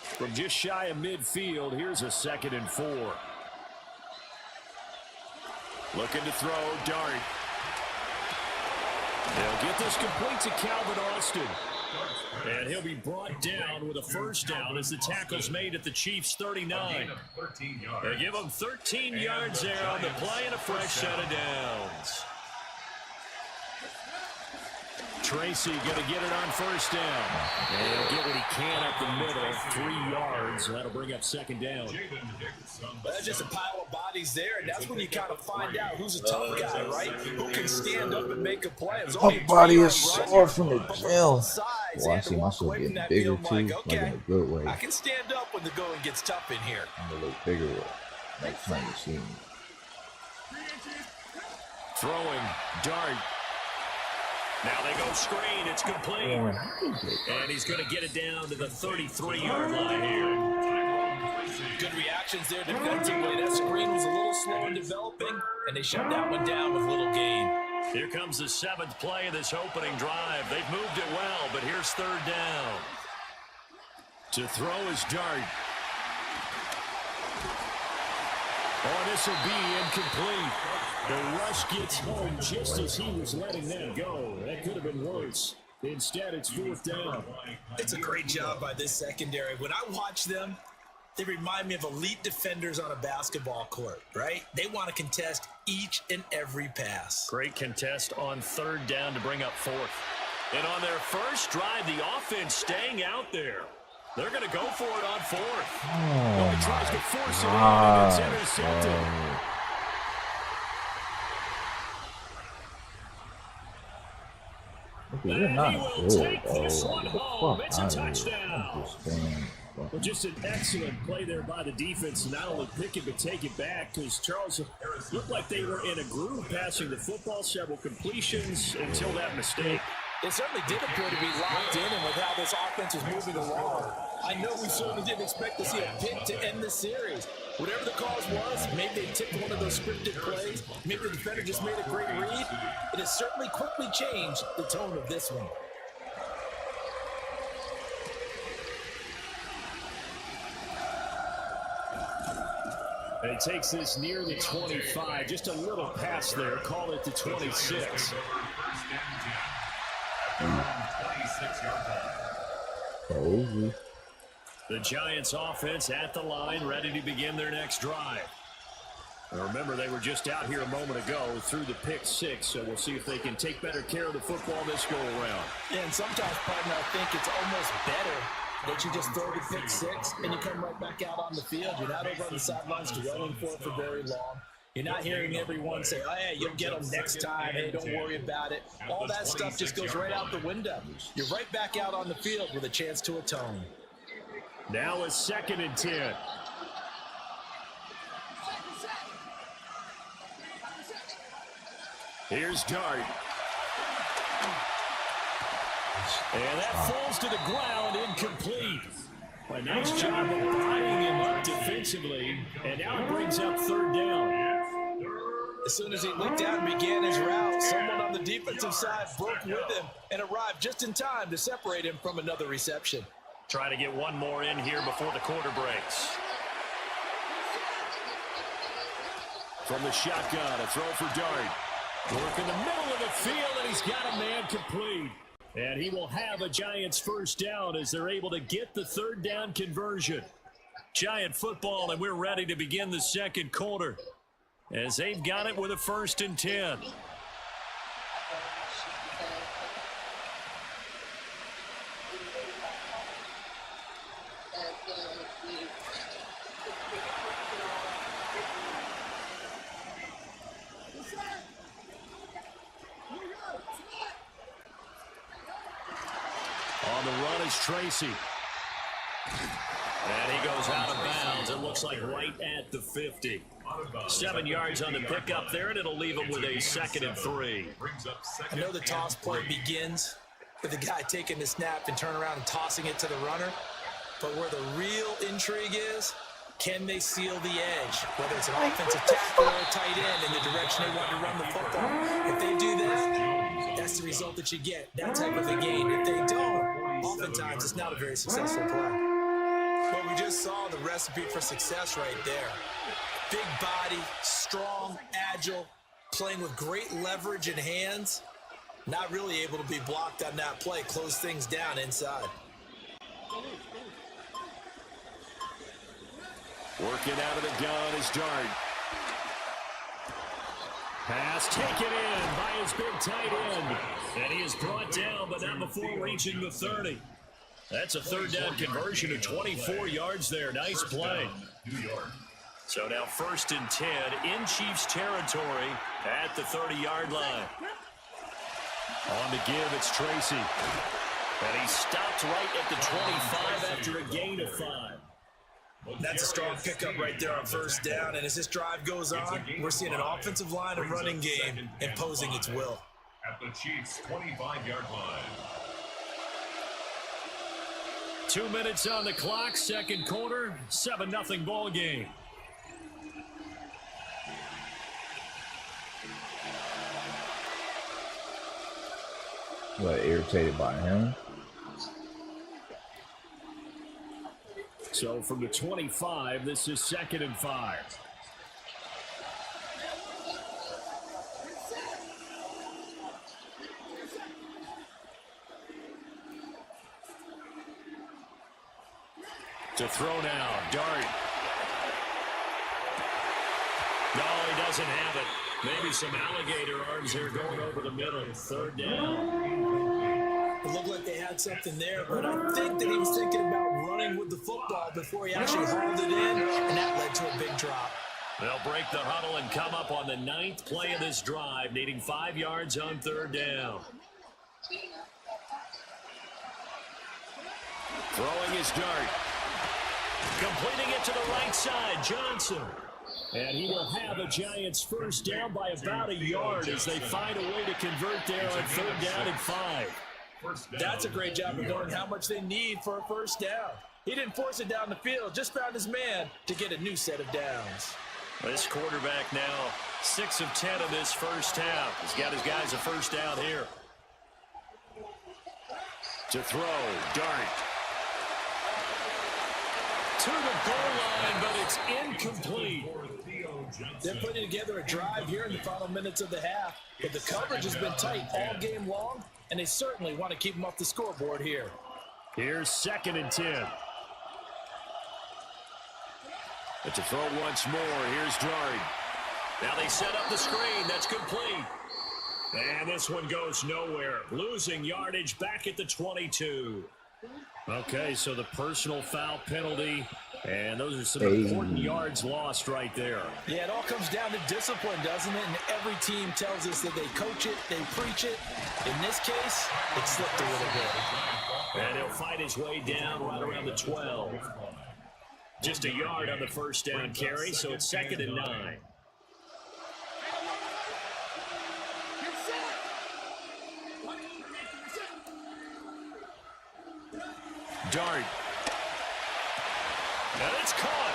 From just shy of midfield, here's a second and 4. Looking to throw, Dart. They'll get this complete to Calvin Austin. And he'll be brought down with a first down as the tackle's made at the Chiefs' 39. They give him 13 yards there on the play and a fresh set of downs. Tracy going to get it on first down. And he'll get what he can up the middle, 3 yards. That'll bring up second down. But that's just a pile of bodies there, and that's when you kind of find out who's a tough guy, right? Who can stand up and make a play. My body is sore from the gym. Well, I see myself getting bigger too, like in a good way. I can stand up when the going gets tough in here. I'm a little bigger next time you see me. Throwing, Dart. Now they go screen, it's complete. And he's going to get it down to the 33-yard line here. Good reactions there defensively. That screen was a little slow in developing, and they shut that one down with little gain. Here comes the 7th play of this opening drive. They've moved it well, but here's third down. To throw is Dart. Oh, this will be incomplete. The rush gets home just as he was letting that go. That could have been worse. Instead, it's fourth down. It's a great job by this secondary. When I watch them, they remind me of elite defenders on a basketball court, right? They want to contest each and every pass. Great contest on third down to bring up fourth. And on their first drive, the offense staying out there. They're going to go for it on fourth. Oh, he tries to force it in, and it's intercepted. You're not good, Home. It's a touchdown. Well, just an excellent play there by the defense to not only pick it but take it back, because Charles looked like they were in a groove passing the football, several completions until that mistake. It certainly did appear to be locked in, and with how this offense is moving along, I know we certainly didn't expect to see a pick to end the series. Whatever the cause was, maybe they tipped one of those scripted plays. Maybe the defender just made a great read. It has certainly quickly changed the tone of this one. And he takes this near the 25. Just a little pass there. Call it the 26. Oh. The Giants offense at the line, ready to begin their next drive. And remember, they were just out here a moment ago through the pick 6, so we'll see if they can take better care of the football this go-around. Yeah, and sometimes, partner, I think it's almost better that you just throw the pick 6 and you come right back out on the field. You're not over on the sidelines dwelling for it for very long. You're not hearing everyone say, oh, hey, you'll get them next time. Hey, don't worry about it. All that stuff just goes right out the window. You're right back out on the field with a chance to atone. Now a 2nd and 10. Here's Dart. And that falls to the ground, incomplete. A nice job of buying him up defensively, and now it brings up 3rd down. As soon as he looked out and began his route, someone on the defensive side broke with him and arrived just in time to separate him from another reception. Trying to get one more in here before the quarter breaks. From the shotgun, a throw for Dart. Work in the middle of the field, and he's got a man complete. And he will have a Giants 1st down as they're able to get the 3rd down conversion. Giant football, and we're ready to begin the 2nd quarter as they've got it with a 1st and 10. On the run is Tracy. And he goes out of bounds. It looks like right at the 50. 7 yards on the pickup there, and it'll leave him with a 2nd and 3. I know the toss play begins with the guy taking the snap and turn around and tossing it to the runner. But where the real intrigue is, can they seal the edge? Whether it's an offensive tackle or a tight end in the direction they want to run the football. If they do that, that's the result that you get, that type of a game. If they don't, oftentimes it's not a very successful play. But we just saw the recipe for success right there. Big body, strong, agile, playing with great leverage in hands. Not really able to be blocked on that play, close things down inside. Working out of the gun is Dart. Pass taken in by his big tight end. And he is brought down, but not before reaching the 30. That's a 3rd down conversion of 24 yards there. Nice play. So now 1st and 10 in Chiefs territory at the 30-yard line. On to give, it's Tracy. And he stopped right at the 25 after a gain of 5. That's a strong pickup right there on 1st down. And as this drive goes on, we're seeing an offensive line and running game imposing its will. At the Chiefs' 25-yard line. 2 minutes on the clock, 2nd quarter, 7-0 ball game. What, irritated by him? So from the 25, this is 2nd and 5. To throw now, Dart. No, he doesn't have it. Maybe some alligator arms there going over the middle. 3rd down. It looked like they had something there, but I think that he was thinking about running with the football before he actually hauled it in, and that led to a big drop. They'll break the huddle and come up on the 9th play of this drive, needing 5 yards on 3rd down. Throwing his Dart. Completing it to the right side, Johnson. And he will have a Giants 1st down by about a yard as they find a way to convert there on 3rd down and 5. That's a great job of knowing how much they need for a 1st down. He didn't force it down the field, just found his man to get a new set of downs. This quarterback now 6 of 10 in this first half. He's got his guys a first down here. To throw, Dart. To the goal line, but it's incomplete. They're putting together a drive here in the final minutes of the half, but the coverage has been tight all game long, and they certainly want to keep them off the scoreboard here. Here's 2nd and 10. But to throw once more, here's Dart. Now they set up the screen. That's complete. And this one goes nowhere. Losing yardage back at the 22. Okay, so the personal foul penalty, and those are some important yards lost right there. Yeah, it all comes down to discipline, doesn't it? And every team tells us that they coach it, they preach it. In this case, it slipped a little bit. And he'll fight his way down right around the 12. Just a yard on the first down carry, so it's 2nd and 9. Dart. And it's caught.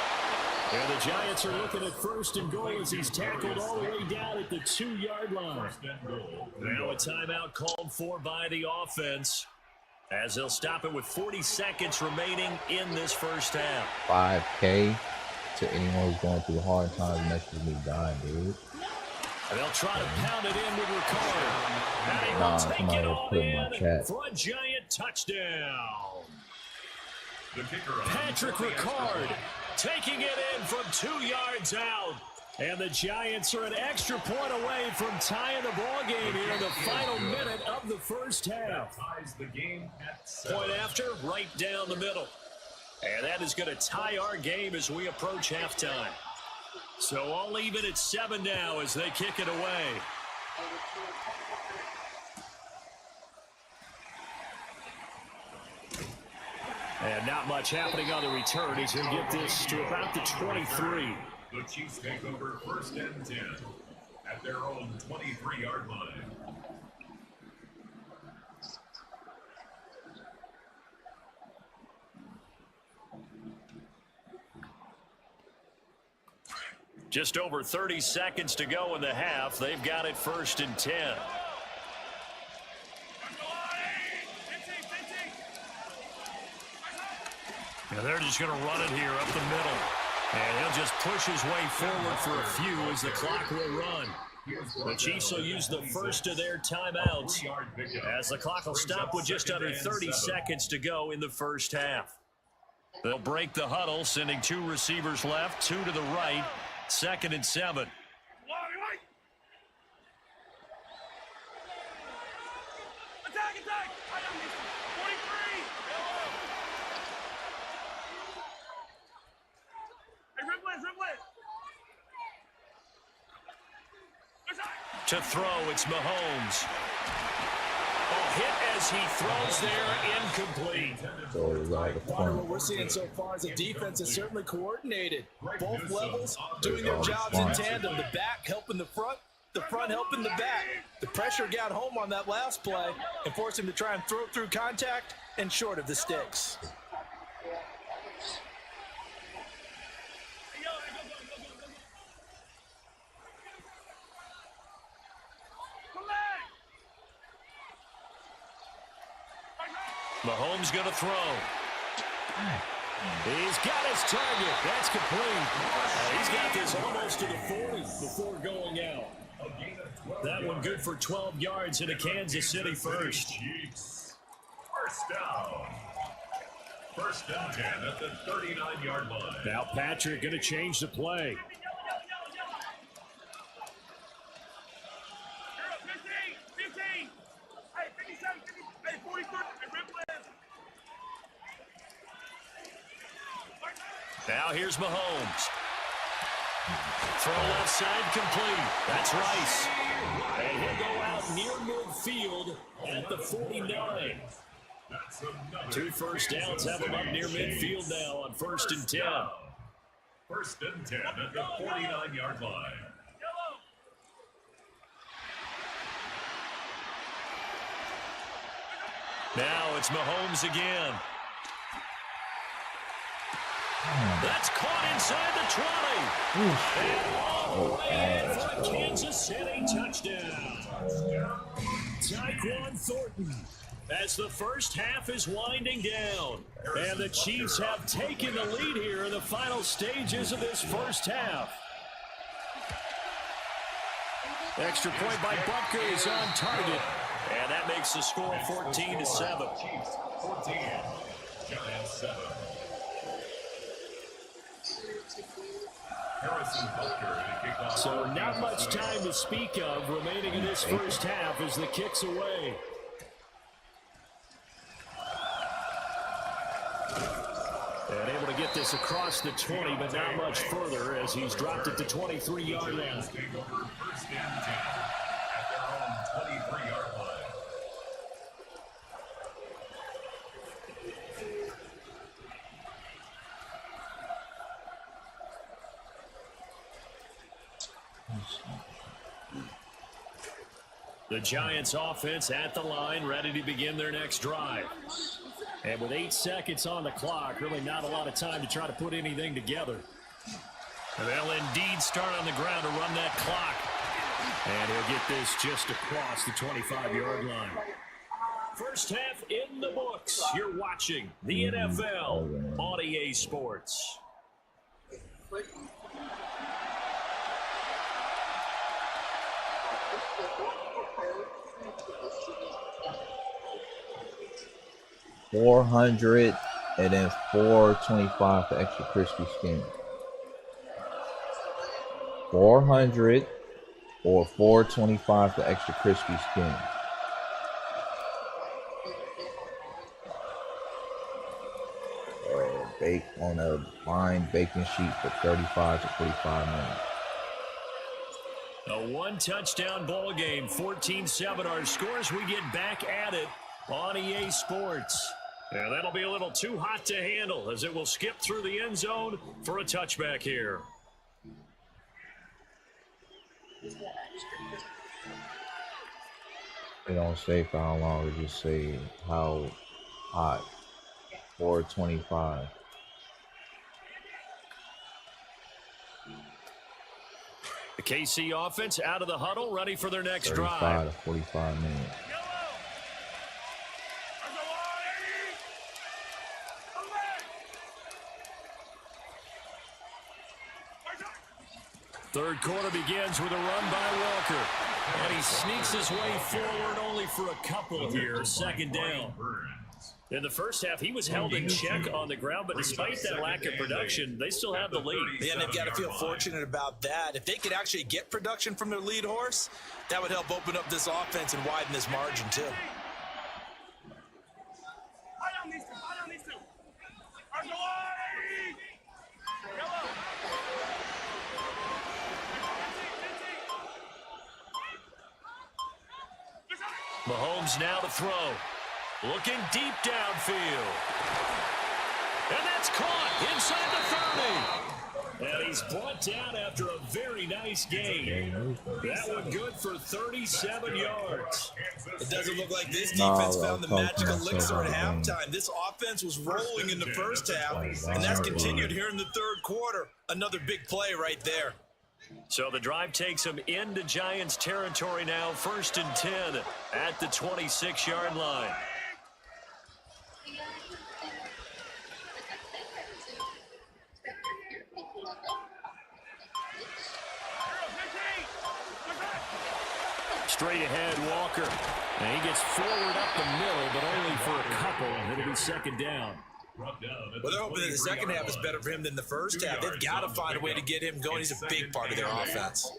And the Giants are looking at 1st and goal as he's tackled all the way down at the 2-yard line. Now a timeout called for by the offense as they'll stop it with 40 seconds remaining in this first half. 5K to anyone who's going through hard times message me dying, dude. And they'll try to pound it in with Ricard. And he will take somebody it all put in my chat. for a Giant touchdown. The kicker on Patrick Ricard taking it in from 2 yards out. And the Giants are an extra point away from tying the ball game here in the final minute of the first half. ties the game at 7. Point after, right down the middle. And that is going to tie our game as we approach halftime. So all even at 7 now as they kick it away. And not much happening on the return. He's going to get this to about the 23. The Chiefs take over 1st and 10 at their own 23-yard line. Just over 30 seconds to go in the half. They've got it 1st and 10. And they're just going to run it here up the middle. And he'll just push his way forward for a few as the clock will run. The Chiefs will use the first of their timeouts as the clock will stop with just under 30 seconds to go in the first half. They'll break the huddle, sending 2 receivers left, 2 to the right, 2nd and 7. To throw, it's Mahomes. A hit as he throws there, incomplete. Part of what we're seeing so far is the defense is certainly coordinated. Both levels doing their jobs in tandem. The back helping the front helping the back. The pressure got home on that last play and forced him to try and throw through contact and short of the sticks. Mahomes going to throw. He's got his target. That's complete. He's got this almost to the 40 before going out. That one good for 12 yards into Kansas City first. First down. 1st and 10 at the 39-yard line. Now Patrick going to change the play. Now here's Mahomes. Throw left side complete. That's Rice. And he'll go out near midfield at the 49. 2 first downs have him up near midfield now on 1st and 10. 1st and 10 at the 49-yard line. Now it's Mahomes again. That's caught inside the 20. And all the way in for a Kansas City touchdown. Tyquan Thornton, as the first half is winding down. And the Chiefs have taken the lead here in the final stages of this first half. Extra point by Butker is on target. And that makes the score 14-7. 14, Giants 7. Harrison Butker to kick off. So not much time to speak of remaining in this first half as the kick's away. And able to get this across the 20, but not much further as he's dropped it to 23-yard line. Take over first and 10 at their own 23-yard line. The Giants offense at the line, ready to begin their next drive. And with 8 seconds on the clock, really not a lot of time to try to put anything together. And they'll indeed start on the ground to run that clock. And he'll get this just across the 25-yard line. First half in the books. You're watching the NFL on EA Sports. 400 and then 425 for extra crispy skin. 400 or 425 for extra crispy skin. Bake on a fine baking sheet for 35 to 45 minutes. A one-touchdown ball game, 14-7. Our scores, we get back at it on EA Sports. And that'll be a little too hot to handle as it will skip through the end zone for a touchback here. They don't say for how long, they just say how hot. 425. The KC offense out of the huddle, ready for their next 35 drive. to 45 minutes. Third quarter begins with a run by Walker. And he sneaks his way forward only for a couple here, second down. In the first half, he was held in check on the ground, but despite that lack of production, they still have the lead. Yeah, and they've got to feel fortunate about that. If they could actually get production from their lead horse, that would help open up this offense and widen this margin, too. Mahomes now to throw. Looking deep downfield. And that's caught inside the 30. And he's brought down after a very nice game. That one good for 37 yards. It doesn't look like this defense found the magical elixir at halftime. This offense was rolling in the first half, and that's continued here in the third quarter. Another big play right there. So the drive takes them into Giants territory now, 1st and 10 at the 26-yard line. Straight ahead, Walker. And he gets forward up the middle, but only for a couple, and it'll be second down. Well, they're hoping that the second half is better for him than the first half. They've got to find a way to get him going. He's a big part of their offense.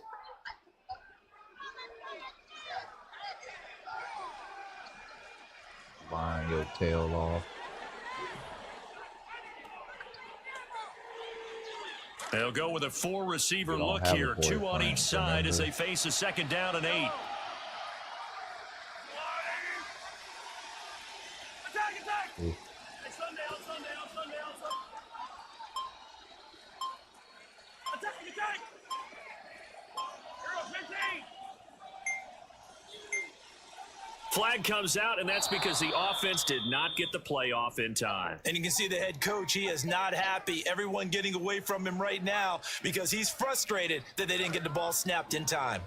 Line your tail off. They'll go with a 4-receiver look here, 2 on each side as they face a second down and 8. Attack! Flag comes out, and that's because the offense did not get the play off in time. And you can see the head coach, he is not happy. Everyone getting away from him right now because he's frustrated that they didn't get the ball snapped in time.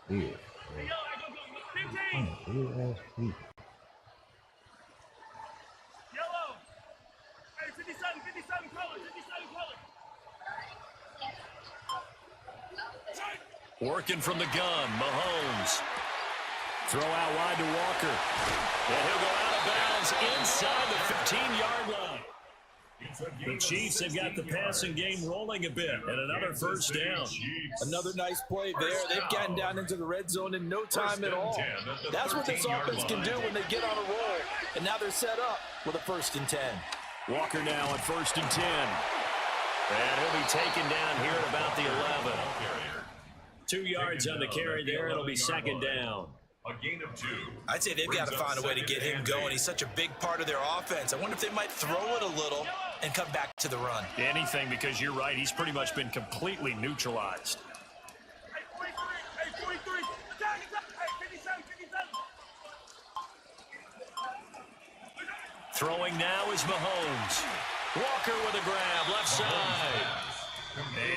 Weird. Weird ass people. Yellow. Hey, 57 colors, 57 colors. Working from the gun, Mahomes. Throw out wide to Walker. And he'll go out of bounds inside the 15-yard line. The Chiefs have got the passing game rolling a bit, and another first down. Another nice play there. They've gotten down into the red zone in no time at all. That's what this offense can do when they get on a roll. And now they're set up with a 1st and 10. Walker now at 1st and 10. And he'll be taken down here at about the 11. 2 yards on the carry there. It'll be 2nd down. A gain of 2. I'd say they've got to find a way to get him going. He's such a big part of their offense. I wonder if they might throw it a little and come back to the run. Anything, because you're right. He's pretty much been completely neutralized. Hey, 43. Attack. Hey, 57. Throwing now is Mahomes. Walker with a grab, left side.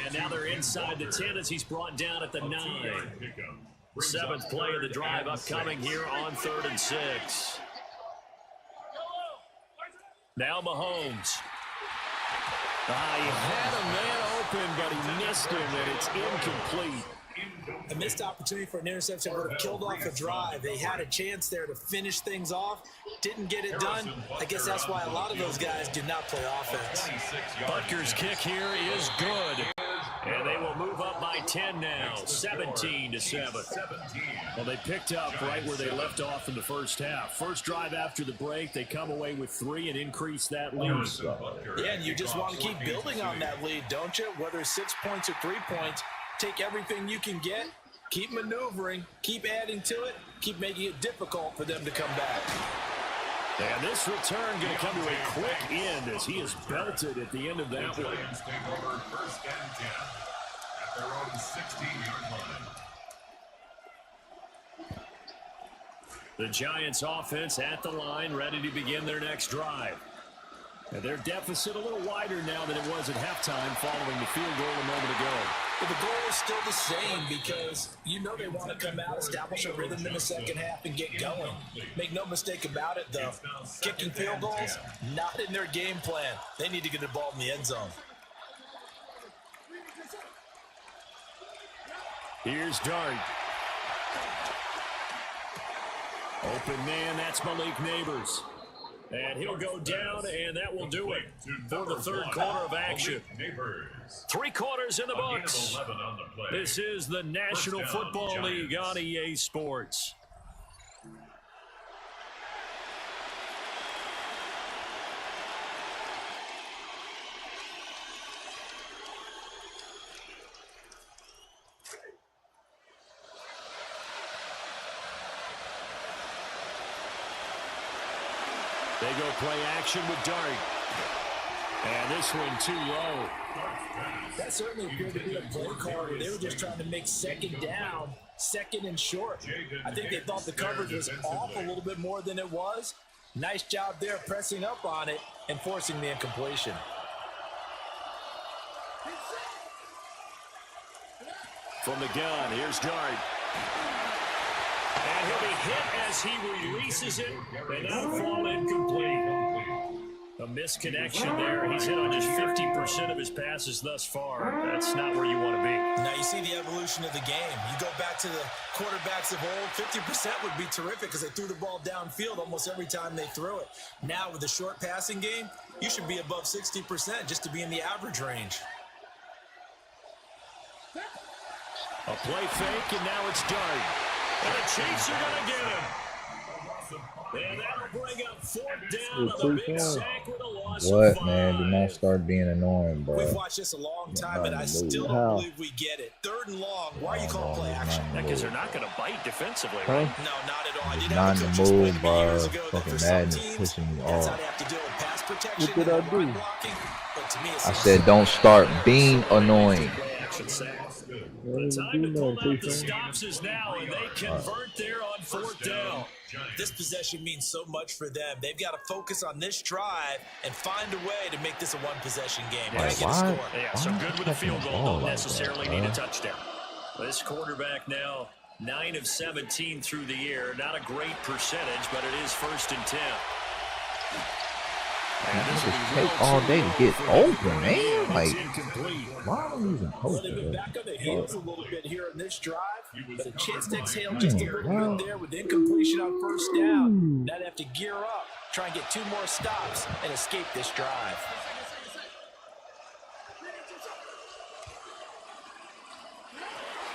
And now they're inside the 10 as he's brought down at the 9. 7th play of the drive upcoming here on 3rd and 6. Now Mahomes. He had a man open, but he missed him, and it's incomplete. A missed opportunity for an interception would have killed off a drive. They had a chance there to finish things off. Didn't get it done. I guess that's why a lot of those guys do not play offense. Butker's kick here is good. And they will move up by 10 now, 17-7. Well, they picked up right where they left off in the first half. First drive after the break, they come away with 3 and increase that lead. Yeah, and you just want to keep building on that lead, don't you? Whether it's 6 points or 3 points, take everything you can get, keep maneuvering, keep adding to it, keep making it difficult for them to come back. And this return going to come to a quick end as he is belted at the end of that one. Take over 1st and 10 at their own 16-yard line. The Giants offense at the line, ready to begin their next drive. And their deficit a little wider now than it was at halftime following the field goal a moment ago. But the goal is still the same because you know they want to come out, establish a rhythm in the second half, and get going. Make no mistake about it, though. Kicking field goals, not in their game plan. They need to get the ball in the end zone. Here's Dart. Open man, that's Malik Neighbors. And he'll go down, and that will do it for the 3rd quarter of action. 3 quarters in the books. This is the National Football League on EA Sports. They go play action with Dart. And this one too low. That certainly appeared to be a play call where they were just trying to make 2nd down, 2nd and short. I think they thought the coverage was off a little bit more than it was. Nice job there pressing up on it and forcing the incompletion. From the gun, here's Dart. And he'll be hit as he releases it, and that'll fall incomplete. A misconnection there. He's hit on just 50% of his passes thus far. That's not where you want to be. Now you see the evolution of the game. You go back to the quarterbacks of old, 50% would be terrific because they threw the ball downfield almost every time they threw it. Now with the short passing game, you should be above 60% just to be in the average range. A play fake, and now it's Dart. And the Chiefs are going to get him. And that'll bring up 4th down on the big sack with a loss of What, 5. man? Do not start being annoying, bro. We've watched this a long time, and I still don't believe we get it. 3rd and long. Why are you calling play action? Because they're not going to bite defensively, right? No, not at all. I did Not have in a the coach explain mood, to me bro. years ago that Fucking for some Madden teams, pushing me that's off. how they have to deal with pass protection Look what and I do. run blocking. But to me, it's I said don't start being annoying. The time to pull out the stops is now, and they convert there on 4th down. This possession means so much for them. They've got to focus on this drive and find a way to make this a one-possession game. Like, Gotta get a score. Yeah, so good with a field goal, ball don't like necessarily that, need a bro. touchdown. This quarterback now 9 of 17 through the air. Not a great percentage, but it is 1st and 10. And this will be Just real take all day to too get for open, man. It's Like, incomplete. why am I using Well, they've been poster? back on the heels a little bit here in this drive, but a chance to exhale just a little bit there with incompletion on 1st down. Now they have to gear up, try and get 2 more stops, and escape this drive.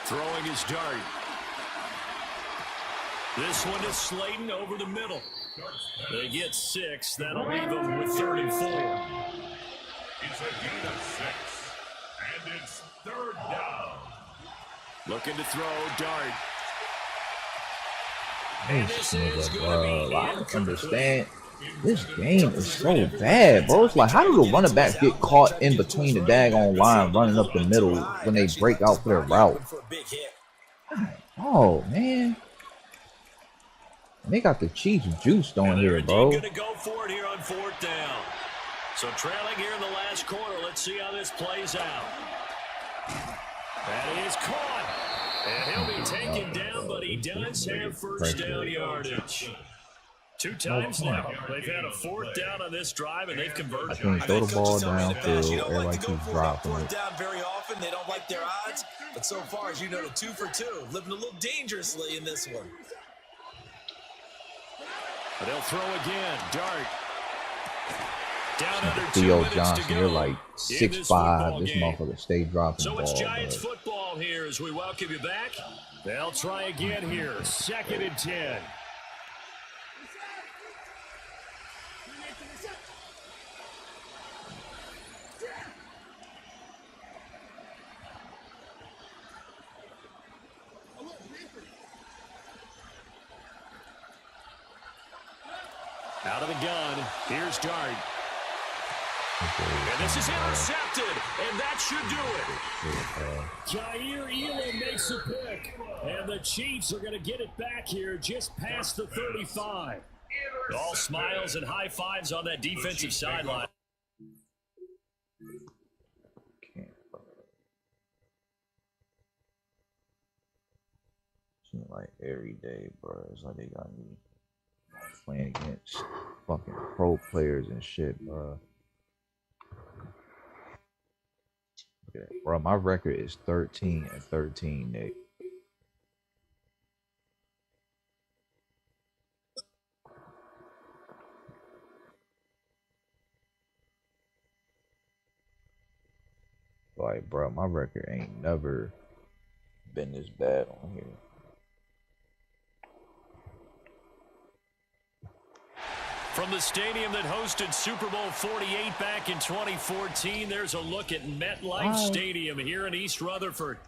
Throwing his dart. This one is Slayton over the middle. They get 6. That'll leave them with 3rd and 4. It's a gain of 6. And it's 3rd down. Looking to throw, dart. This nigga, bro. I don't understand. This game is so bad, bro. It's like, how do the running backs get caught in between the daggone line running up the middle when they break out for their route? Oh, man. They got the Chiefs juiced on here, bro. Going to go for it here on 4th down. So trailing here in the last quarter. Let's see how this plays out. That is caught. And he'll be taken down, but he does have 1st down yardage. 2 times now. They've had a 4th down on this drive, and they've converted. I think throw the ball downfield. You don't Everybody like to go keeps for dropping 4th it. down very often. They don't like their odds. But so far, as you know, 2 for 2. Living a little dangerously in this one. But they'll throw again. Dart. Down under 2 Theo minutes Johnson, to go you're like in this 6'5". This game. motherfucker stay dropping So the it's ball. Giants Bro. football here as we welcome you back. They'll try again here. 2nd and 10. Out of the gun. Here's Dart. And this is intercepted, and that should do it. Jair Elam makes a pick, and the Chiefs are going to get it back here just past the 35. All smiles and high fives on that defensive sideline. Seems like every day, bro. It's like they got me playing against fucking pro players and shit, bro. Okay, bro, my record is 13-13, Nick. Like, bro, my record ain't never been this bad on here. From the stadium that hosted Super Bowl 48 back in 2014, there's a look at MetLife Stadium here in East Rutherford.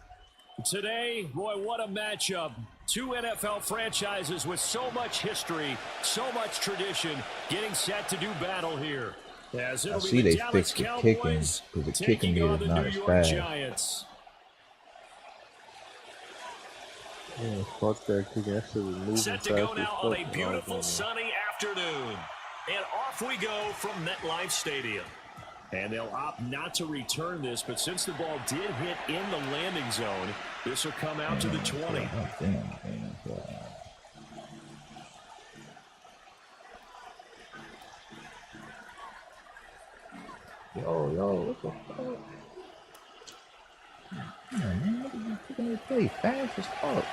Today, boy, what a matchup. 2 NFL franchises with so much history, so much tradition, getting set to do battle here. As it'll I be see the they Dallas fixed the Cowboys kicking, 'cause the kicking taking on is the not New as York fast. Giants. Yeah, fuck that kicking. That shit was moving Set fast to go as now on a fuck. beautiful sunny afternoon. And off we go from MetLife Stadium. And they'll opt not to return this, but since the ball did hit in the landing zone, this will come out to the 20. Yo, what the fuck? Man, look at you kicking this play fast as fuck.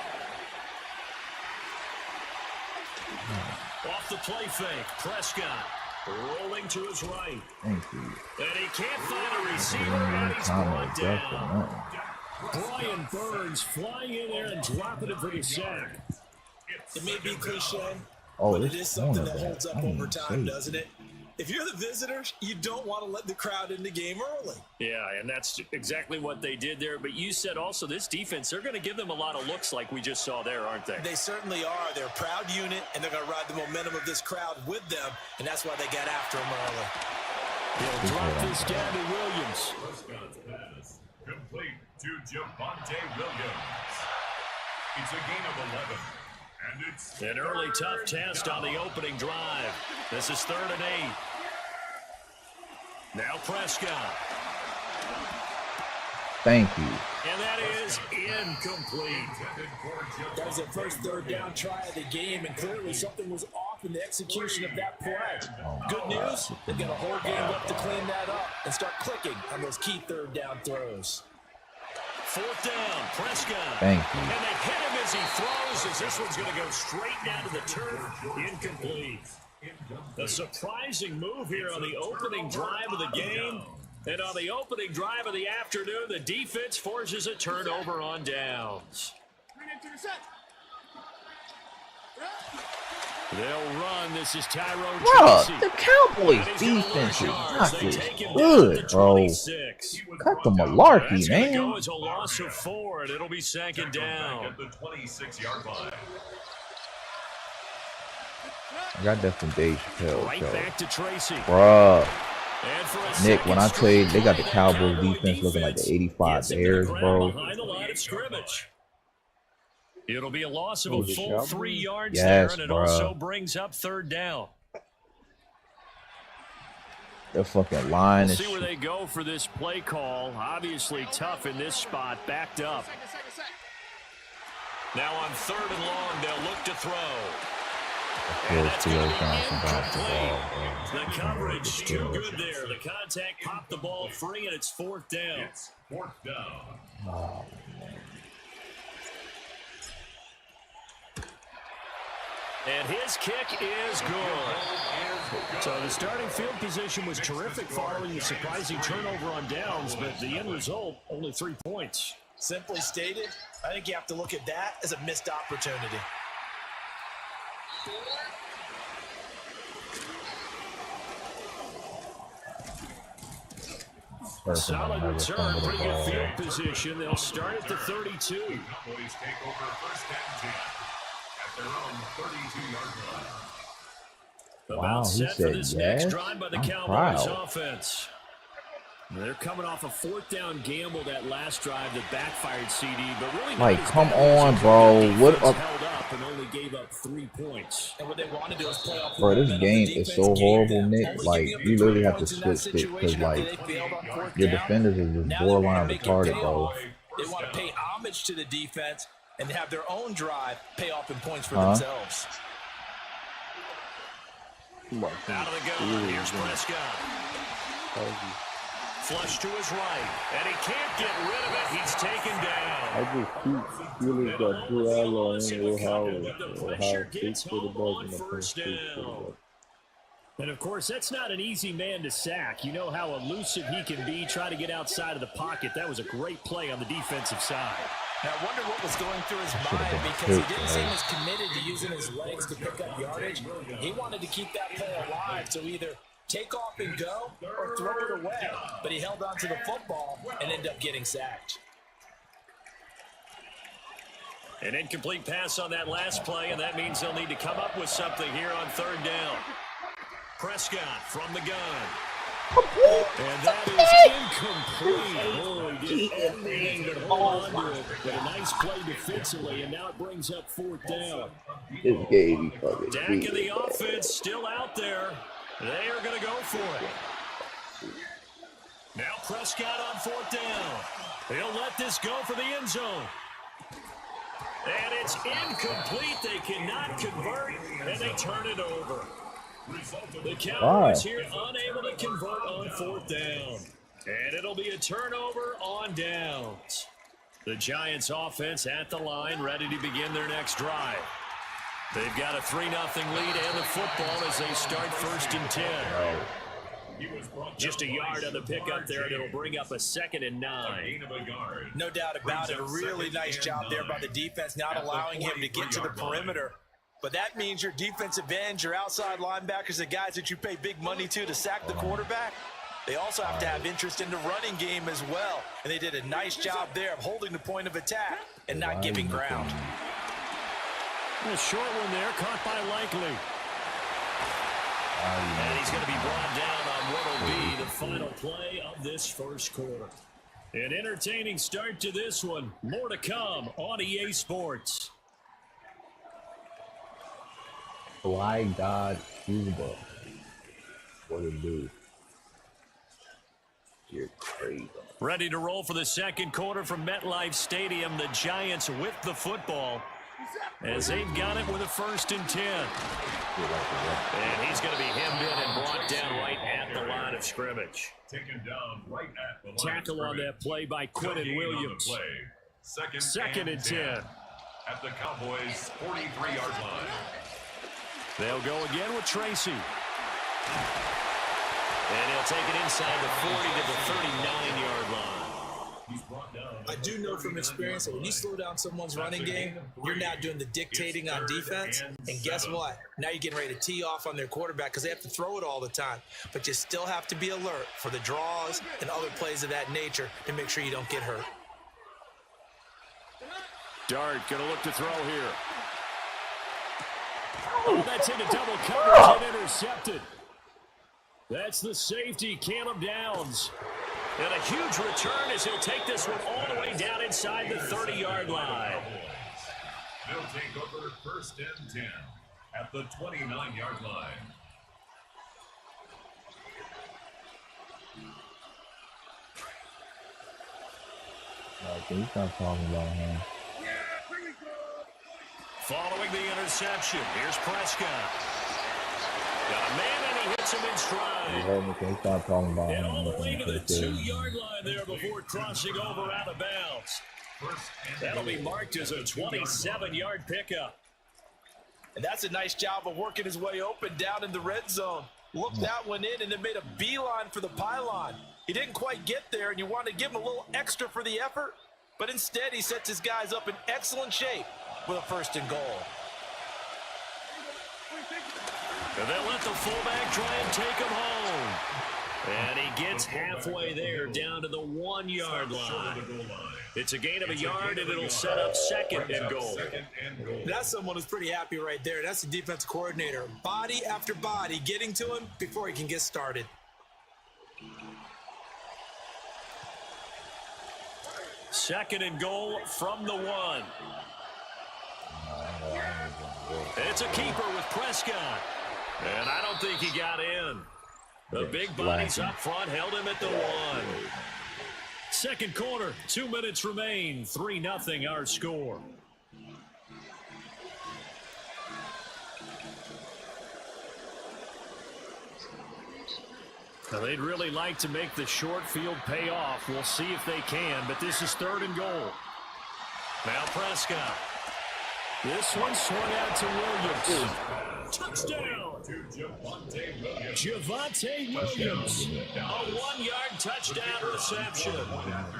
Off the play fake, Prescott rolling to his right. Thank you. And he can't find a receiver, and he's brought down. Brian Burns flying in there and dropping it for the sack. It may be cliche, Oh, but it this is something that cornerback. holds up I didn't over even time, see. doesn't it? If you're the visitors, you don't want to let the crowd in the game early. Yeah, and that's exactly what they did there. But you said also this defense, they're going to give them a lot of looks like we just saw there, aren't they? They certainly are. They're a proud unit, and they're going to ride the momentum of this crowd with them, and that's why they got after them early. He'll drop this down to Williams. Prescott's pass complete to Javonte Williams. It's a gain of 11. And it's An early tough test on the opening drive. This is 3rd and 8. Now Prescott. Thank you. And that is incomplete. That was their first 3rd down try of the game, and clearly something was off in the execution of that play. Good news, they've got a whole game left to clean that up and start clicking on those key 3rd down throws. 4th down, Prescott. Thank you. And they hit him as he throws, as this one's going to go straight down to the turf. Incomplete. A surprising move here on the opening drive of the game. And on the opening drive of the afternoon, the defense forces a turnover on downs. They'll run. This is Tyrone Bruh, Tracy. the Cowboys defense is not just good, bro. Cut the malarkey, That's going to go man. as a loss of 4, and it'll be 2nd down. at the 26-yard line. I got that from Dave Chappelle Right show. back to Tracy. Bruh. And for a Nick, when I second tell you, straight they got the drive, Cowboys Cowboy defense looking like the 85 gets into the Bears, ground bro. behind the line of scrimmage. It'll be a loss of Oh, a the full Cowboys? 3 yards Yes, there, and it bruh. also brings up 3rd down. The fucking line We'll is see where they go for this play call. Obviously tough in this spot, backed up. Now on 3rd and long, they'll look to throw. And that's going to be incomplete. The coverage too good there. The contact popped the ball free, and it's 4th down. It's 4th down. Oh, And his kick is good. So the starting field position was terrific following the surprising turnover on downs, but the end result, only 3 points. Simply stated, I think you have to look at that as a missed opportunity. Solid return, pretty good field position. They'll start at the 32. Cowboys take over 1st and 10 at their own 32-yard line. Wow, About he set for said this yes. next drive by the I'm Cowboys proud. offense. They're coming off a 4th down gamble that last drive that backfired CD, but really Like, not as come bad as on, the bro. defense What up? held up and only gave up 3 points. And what they want to do is play off the Bro, this momentum game the is defense so gave horrible, them. Nick. Only Like, giving up you three literally have to points in that switch it because, situation after like, they failed on 4th your down. defenders is just Now they borderline wanna make it retarded, pay bro. off. They want to pay homage to the defense and have their own drive pay off in points for Huh? themselves. Out of the gun, here's Prescott. Flush to his right, and he can't get rid of it. He's taken down. I just keep feeling that Drew Allen or how takes for the ball and the first down. And, of course, that's not an easy man to sack. You know how elusive he can be, try to get outside of the pocket. That was a great play on the defensive side. Now, I wonder what was going through his mind because he didn't seem as committed to using his legs to pick up yardage. He wanted to keep that play alive, so either take off and go or throw it away. But he held on to the football and ended up getting sacked. An incomplete pass on that last play, and that means they'll need to come up with something here on 3rd down. Prescott from the gun. And that is incomplete. Oh, he did everything but hold on to it. But a nice play defensively, and now it brings up 4th down. This game, fucking Dak weird, and the man. offense still out there. They are going to go for it. Now Prescott on 4th down. He'll let this go for the end zone. And it's incomplete. They cannot convert, and they turn it over. The Cowboys here unable to convert on 4th down. And it'll be a turnover on downs. The Giants offense at the line, ready to begin their next drive. They've got a 3-0 lead and the football as they start 1st and 10. Just a yard on the pickup there, and it'll bring up a 2nd and 9. No doubt about it. A really nice job there by the defense, not allowing him to get to the perimeter But that means your defensive ends, your outside linebackers, the guys that you pay big money to sack the quarterback, they also have to have interest in the running game as well. And they did a nice job there of holding the point of attack and not giving ground. A short one there, caught by Likely. And he's going to be brought down on what will be the final play of this first quarter. An entertaining start to this one. More to come on EA Sports. Fly God Cuba. What a dude. You're crazy. Ready to roll for the second quarter from MetLife Stadium. The Giants with the football as they've got it with a 1st and 10. And he's going to be hemmed in and brought down right at the line of scrimmage. Taken down right at the line Tackle on that play by Quinton Williams. Second and 10. At the Cowboys' 43-yard line. They'll go again with Tracy. And he'll take it inside the 40 to the 39-yard line. I do know from experience that when you slow down someone's running game, you're now doing the dictating on defense. And guess what? Now you're getting ready to tee off on their quarterback because they have to throw it all the time. But you still have to be alert for the draws and other plays of that nature to make sure you don't get hurt. Dart going to look to throw here. Oh, that's into double coverage and intercepted. That's the safety, Caleb Downs. And a huge return as he'll take this one all the way down inside the 30-yard line. They'll take over 1st and 10 at the 29-yard line. Can you stop talking about him? Following the interception, here's Prescott. Got a man and he hits him in stride. Can you stop talking about And him? all the way to the 2-yard line there before crossing over out of bounds. That'll be marked as a 27-yard pickup. And that's a nice job of working his way open down in the red zone. Looked that one in and then made a beeline for the pylon. He didn't quite get there, and you want to give him a little extra for the effort. But instead, he sets his guys up in excellent shape with a 1st and goal. And they'll let the fullback try and take him home. And he gets halfway there down to the 1-yard line. It's a gain of a yard, and it'll set up 2nd and goal. That's someone who's pretty happy right there. That's the defense coordinator. Body after body getting to him before he can get started. Second and goal from the 1. It's a keeper with Prescott. And I don't think he got in. The big bodies up front held him at the 1. Second quarter, 2 minutes remain. 3-0 our score. Now they'd really like to make the short field pay off. We'll see if they can, but this is 3rd and goal. Now Prescott. This one swung out to Williams. Touchdown. Javonte Williams. A 1-yard touchdown reception.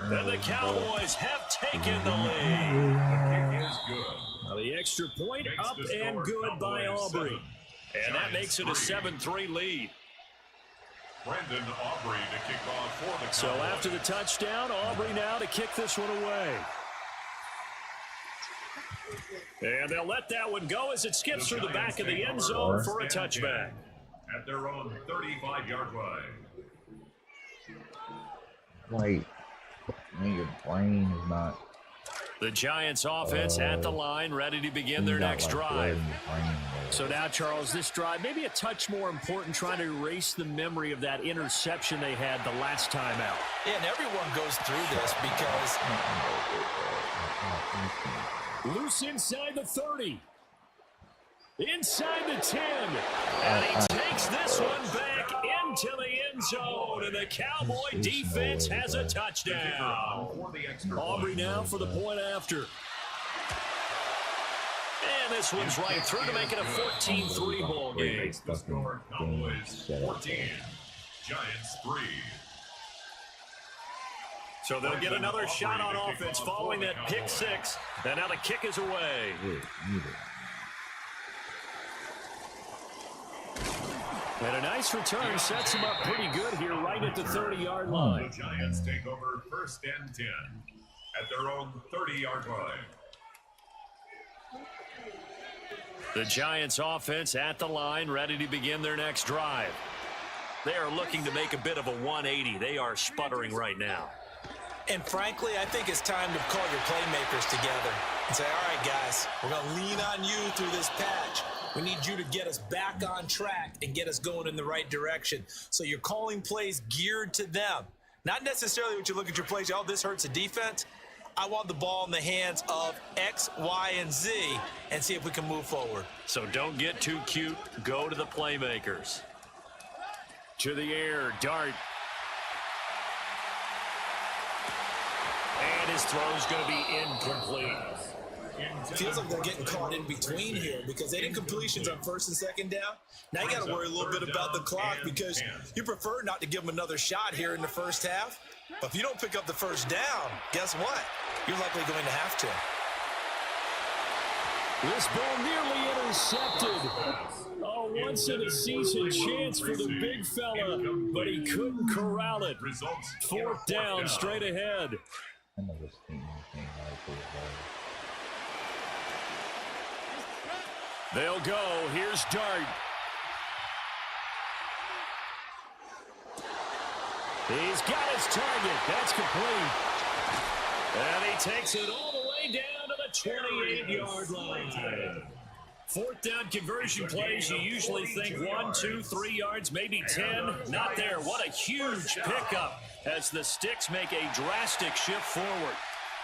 And the Cowboys have taken the lead. Now the extra point up and good by Aubrey. And that makes it a 7-3 lead. Brandon Aubrey to kick off for the Cowboys. So after the touchdown, Aubrey now to kick this one away. And they'll let that one go as it skips through the back of the end zone for a touchback. At their own 35-yard line. Like, man, your brain is not. The Giants offense at the line, ready to begin their next drive. So now, Charles, this drive, maybe a touch more important, trying to erase the memory of that interception they had the last time out. Yeah, and everyone goes through this because loose inside the 30. Inside the 10. And he takes this one back into the end zone. And the Cowboy defense has a touchdown. Aubrey now for the point after. And this one's right through to make it a 14-3 ball game. The score, Cowboys 14, Giants 3. So they'll get another shot on offense following that pick 6. And now the kick is away. And a nice return sets him up pretty good here right at the 30-yard line. The Giants take over 1st and 10 at their own 30-yard line. The Giants offense at the line, ready to begin their next drive. They are looking to make a bit of a 180. They are sputtering right now. And frankly, I think it's time to call your playmakers together and say, all right, guys, we're going to lean on you through this patch. We need you to get us back on track and get us going in the right direction. So you're calling plays geared to them. Not necessarily what you look at your plays, oh, this hurts the defense. I want the ball in the hands of X, Y, and Z and see if we can move forward. So don't get too cute. Go to the playmakers. To the air, Dart. And his throw's going to be incomplete. Feels like they're getting caught in between here because they didn't completions on 1st and 2nd down. Now you got to worry a little bit about the clock because you prefer not to give them another shot here in the first half. But if you don't pick up the first down, guess what? You're likely going to have to. This ball nearly intercepted. Oh, once in a season chance for the big fella, but he couldn't corral it. 4th down, straight ahead. I know this team came out for They'll go. Here's Dart. He's got his target. That's complete. And he takes it all the way down to the 28-yard line. 4th down conversion plays, you usually think 1, 2, 3 yards, maybe 10. Not there. What a huge pickup as the Sticks make a drastic shift forward.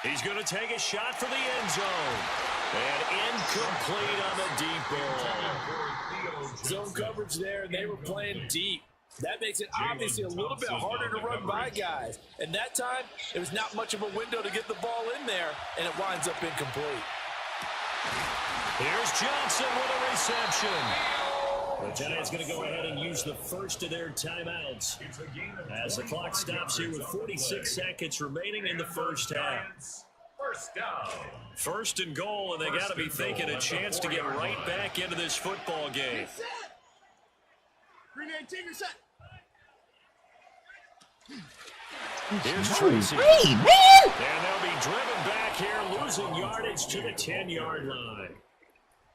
He's going to take a shot for the end zone. And incomplete on the deep ball. Zone coverage there, and they were playing deep. That makes it obviously a little bit harder to run by guys. And that time, it was not much of a window to get the ball in there, and it winds up incomplete. Here's Johnson with a reception. The Giants going to go ahead and use the first of their timeouts as the clock stops here with 46 seconds remaining in the first half. First down. 1st and goal, and they got to be thinking a chance to get right back into this football game. Here's Tracy. Hey, man! And they'll be driven back here, losing yardage to the 10-yard line.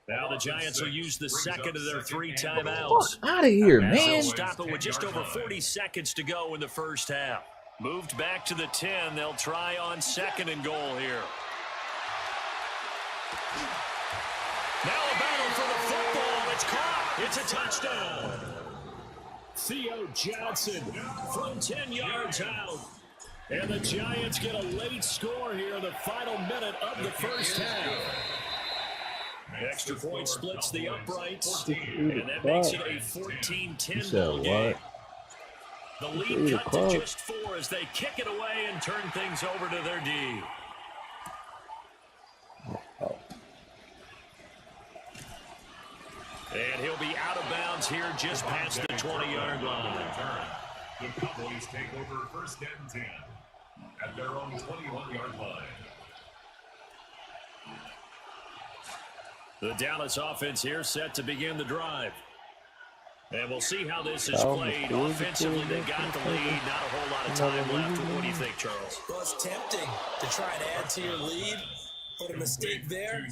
Now the Giants will use the second of their 3 timeouts. Fuck out of here, As they'll man. stop it with just over 40 seconds to go in the first half. Moved back to the 10. They'll try on 2nd and goal here. Now a battle for the football. It's caught. It's a touchdown. Theo Johnson from 10 yards out. And the Giants get a late score here in the final minute of the first half. Extra point splits the uprights, and that makes it a 14-10 ball game. The lead cut to just 4 as they kick it away and turn things over to their D. And he'll be out of bounds here just past the 20-yard line. The Cowboys take over 1st and 10 at their own 21-yard line. The Dallas offense here set to begin the drive. And we'll see how this is played. Offensively, they got the lead. Not a whole lot of time left. What do you think, Charles? Well, it's tempting to try and add to your lead, but a mistake there,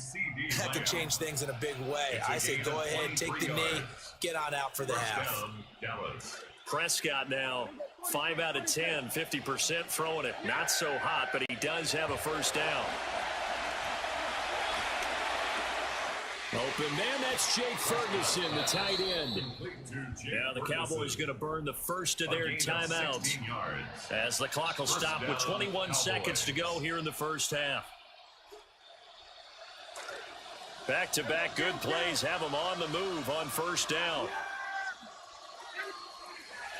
that could change things in a big way. I say go ahead, take the knee, get on out for the half. Prescott now, 5 out of 10, 50% throwing it. Not so hot, but he does have a first down. Open man, that's Jake Ferguson, the tight end. Now the Cowboys going to burn the first of their timeouts as the clock will stop with 21 seconds to go here in the first half. Back-to-back good plays have them on the move on first down.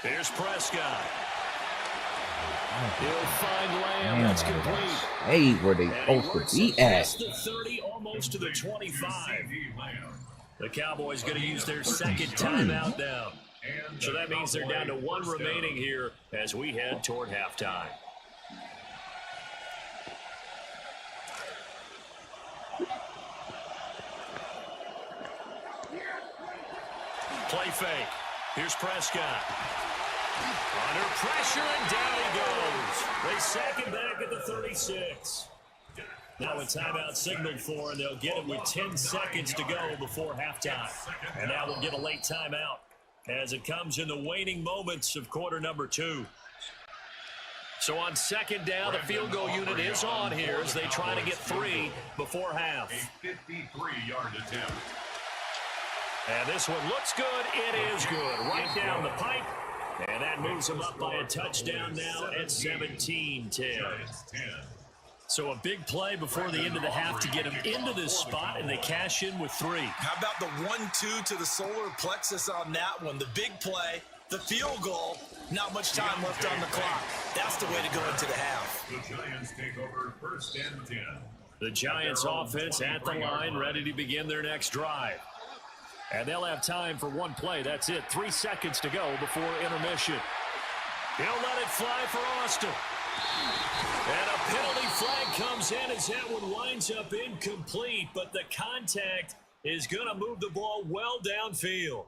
Here's Prescott. He'll find Lamb. That's complete. Hey, where they supposed to be at? The 30, almost to the 25. The Cowboys going to use their second timeout now. So that means they're down to 1 remaining here as we head toward halftime. Play fake. Here's Prescott. Under pressure, and down he goes. They sack him back at the 36. Now a timeout signaled for, and they'll get it with 10 seconds to go before halftime. And now we'll get a late timeout as it comes in the waning moments of quarter number 2. So on second down, the field goal unit is on here as they try to get 3 before half. A 53-yard attempt. And this one looks good. It is good. Right down the pipe. And that moves them up by a touchdown now at 17-10. Giants 10. So a big play before the end of the half to get them into this spot, and they cash in with 3. How about the 1-2 to the solar plexus on that one? The big play, the field goal, not much time left on the clock. That's the way to go into the half. The Giants take over first and 10. The Giants offense at the line, ready to begin their next drive. And they'll have time for one play. That's it. 3 seconds to go before intermission. He'll let it fly for Austin. And a penalty flag comes in as that one winds up incomplete, but the contact is going to move the ball well downfield.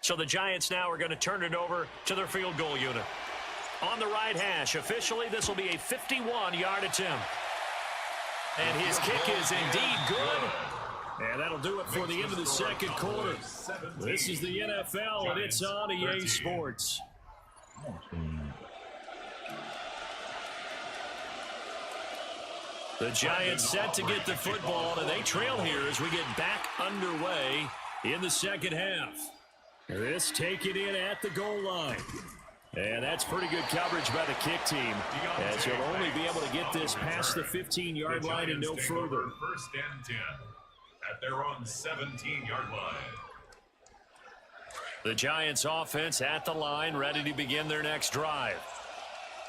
So the Giants now are going to turn it over to their field goal unit. On the right hash, officially this will be a 51-yard attempt. And his kick is indeed good. And that'll do it for the end of the second quarter. This is the NFL, and it's on EA Sports. The Giants set to get the football, and they trail here as we get back underway in the second half. This taken in at the goal line. And that's pretty good coverage by the kick team, as he'll only be able to get this past the 15-yard line and no further. First and 10 at their own 17-yard line. The Giants offense at the line, ready to begin their next drive.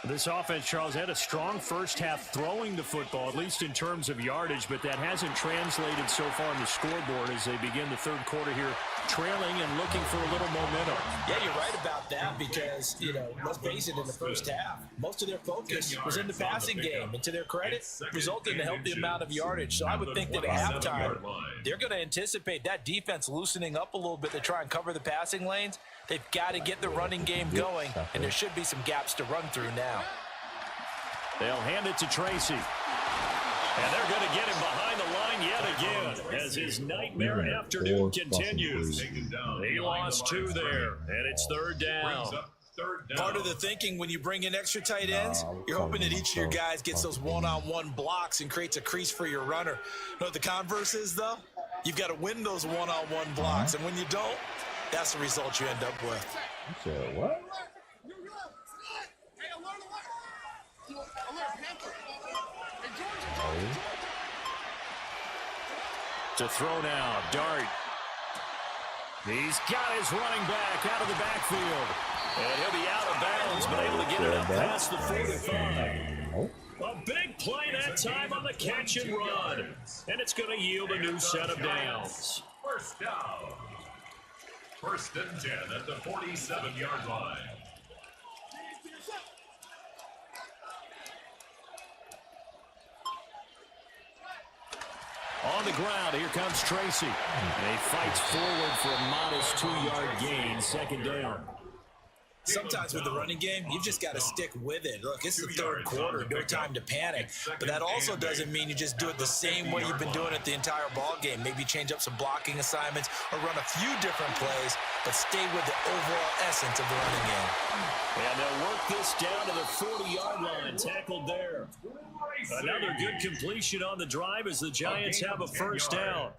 This offense, Charles, had a strong first half throwing the football, at least in terms of yardage, but that hasn't translated so far on the scoreboard as they begin the third quarter here, trailing and looking for a little momentum. Yeah, you're right about that because, let's face it, in the first half, most of their focus was in the passing game. And to their credit, resulted in a healthy amount of yardage. So I would think that at halftime, they're going to anticipate that defense loosening up a little bit to try and cover the passing lanes. They've got to get the running game going, and there should be some gaps to run through now. They'll hand it to Tracy. And they're going to get him behind the line yet again as his nightmare afternoon continues. He lost 2 there, and it's third down. Part of the thinking when you bring in extra tight ends, you're hoping that each of your guys gets those one-on-one blocks and creates a crease for your runner. You know what the converse is, though? You've got to win those one-on-one blocks, and when you don't, that's the result you end up with. You said what? To throw now, Dart. He's got his running back out of the backfield. And he'll be out of bounds, but able to get it up past the 45. A big play that time on the catch and run. And it's going to yield a new set of downs. First down. First and 10 at the 47-yard line. On the ground, here comes Tracy. And he fights forward for a modest 2-yard gain, second down. Sometimes with the running game, you've just got to stick with it. Look, it's the third quarter, no time to panic. But that also doesn't mean you just do it the same way you've been doing it the entire ball game. Maybe change up some blocking assignments or run a few different plays, but stay with the overall essence of the running game. And they'll work this down to the 40-yard line, tackled there. Another good completion on the drive as the Giants have a first down.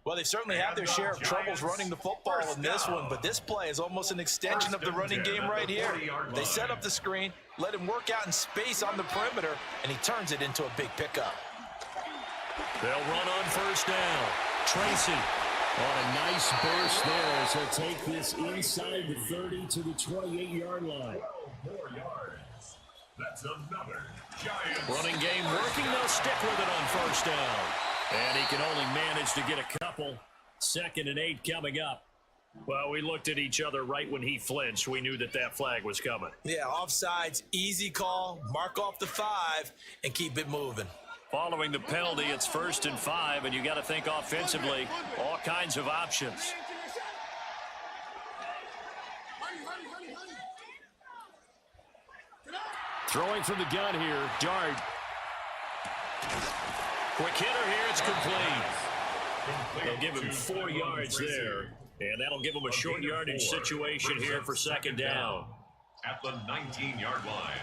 Well, they certainly have their share of troubles running the football in this one, but this play is almost an extension of the running game right here. They set up the screen, let him work out in space on the perimeter, and he turns it into a big pickup. They'll run on first down. Tracy on a nice burst there as he'll take this inside the 30 to the 28-yard line. 4 yards. That's another Giants. Running game working. They'll stick with it on first down. And he can only manage to get a couple. 2nd and 8 coming up. Well, we looked at each other right when he flinched. We knew that that flag was coming. Yeah, offsides, easy call, mark off the 5, and keep it moving. Following the penalty, it's 1st and 5, and you got to think offensively, all kinds of options. Throwing from the gun here, Dart. Quick hitter here, it's complete. They'll give him 4 yards there, and that'll give him a short yardage situation here for 2nd down. At the 19-yard line.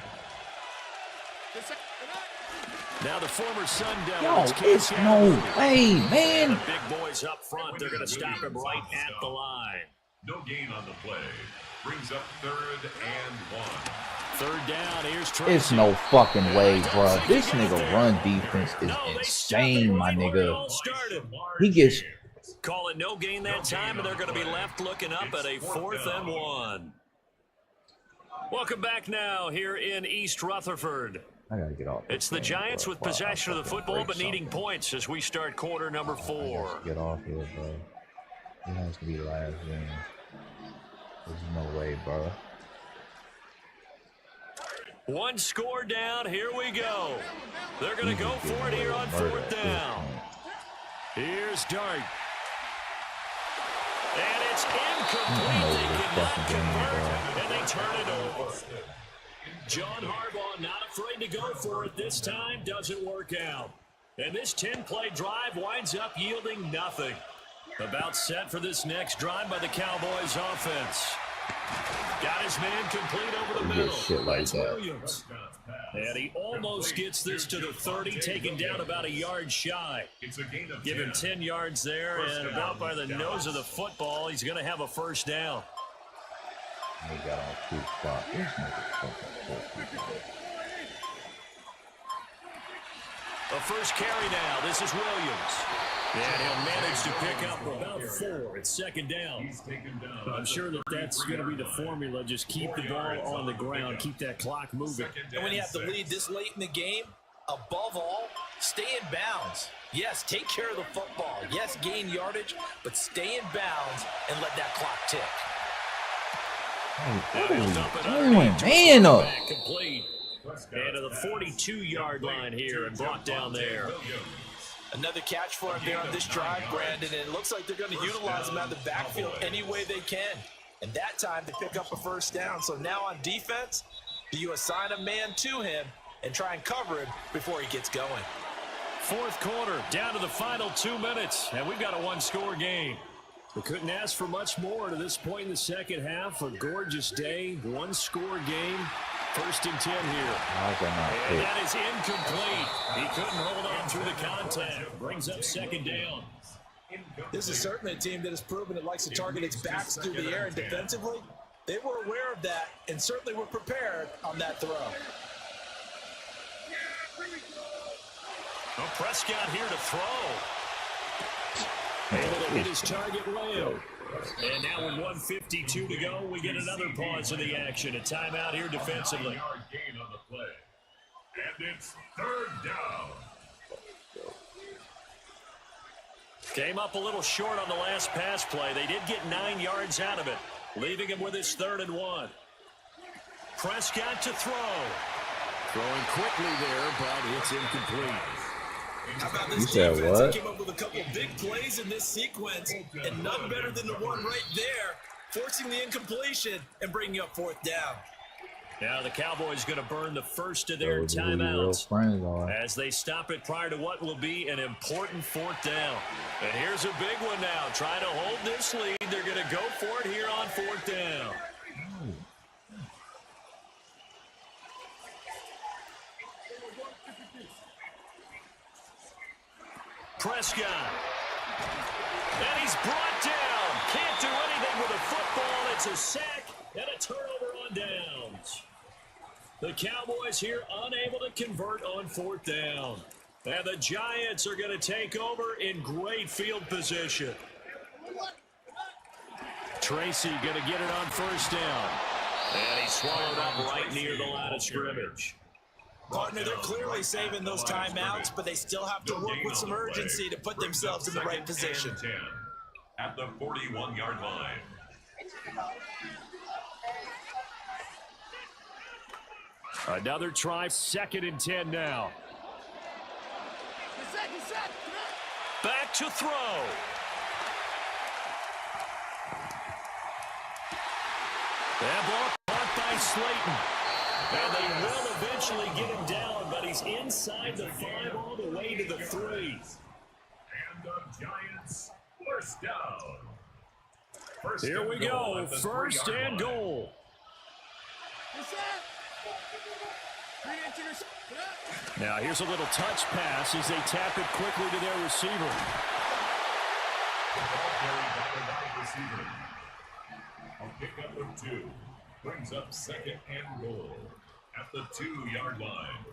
Now the former Sun Yo, Devils. it's no way, man. The big boys up front, they're going to stop him right at the line. No gain on the play. Brings up 3rd and 1. 3rd down, here's Tracy. It's no fucking way, bro. This nigga run defense is insane, my nigga. He gets... Call it no gain that time, and they're going to be left looking up at a 4th and 1. Welcome back now here in East Rutherford. I gotta get off. It's the Giants with possession of the football, but needing points as we start quarter number 4. Get off here, bro. It has to be the last game. There's no way, bro. 1 score down. Here we go. They're going to go for it here on 4th down. Here's Dart. And it's incomplete. They cannot convert, and they turn it over. John Harbaugh not afraid to go for it this time. Doesn't work out. And this 10-play drive winds up yielding nothing. About set for this next drive by the Cowboys offense. Got his man complete over the middle. Shit like That's that. Williams. And he almost gets this to the 30, taken down about a yard shy. Give him 10 yards there, and about by the nose of the football, he's going to have a 1st down. He got on 2 spots. This nigga fucking A first carry now. This is Williams. And he'll manage to pick up about 4. It's 2nd down. I'm sure that's going to be the formula. Just keep the ball on the ground. Keep that clock moving. And when you have the lead this late in the game, above all, stay in bounds. Yes, take care of the football. Yes, gain yardage, but stay in bounds and let that clock tick. Hey, what are you doing? Man up. Complete. And to the 42-yard line here and brought down there. Another catch for him there on this drive, Brandon, and it looks like they're going to utilize him out of the backfield any way they can. And that time they pick up a 1st down. So now on defense, do you assign a man to him and try and cover him before he gets going? 4th quarter, down to the final 2 minutes, and we've got a 1-score game. We couldn't ask for much more to this point in the 2nd half. A gorgeous day, 1-score game. 1st and 10 here. And that is incomplete. He couldn't hold on through the contact. Brings up 2nd down. This is certainly a team that has proven it likes to target its backs through the air, and defensively, they were aware of that and certainly were prepared on that throw. Well, Prescott here to throw. Able to hit his target well. And now with 1:52 to go, we get another pause in the action. A timeout here defensively. 9-yard gain on the play. And it's 3rd down. Came up a little short on the last pass play. They did get 9 yards out of it, leaving him with his 3rd and 1. Prescott to throw. Throwing quickly there, but it's incomplete. How about this defense? They came up with a couple big plays in this sequence, and none better than the one right there, forcing the incompletion and bringing up 4th down. Now the Cowboys going to burn the first of their timeouts as they stop it prior to what will be an important 4th down. And here's a big one now. Trying to hold this lead. They're going to go for it here on 4th down. Prescott. And he's brought down. Can't do anything with a football. It's a sack and a turnover on downs. The Cowboys here unable to convert on 4th down. And the Giants are going to take over in great field position. Tracy going to get it on 1st down. And he's swallowed up right near the line of scrimmage. Partner, they're clearly saving those timeouts, but they still have to work with some urgency to put themselves in the right position. At the 41-yard line. Another try, 2nd and 10 now. Back to throw. That ball caught by Slayton. And they will eventually get him down, but he's inside the 5 all the way to the 3. And the Giants first down. Here we go, first and goal. Now here's a little touch pass as they tap it quickly to their receiver. The ball carried by the wide receiver. A pickup of 2 brings up second and goal at the 2-yard line.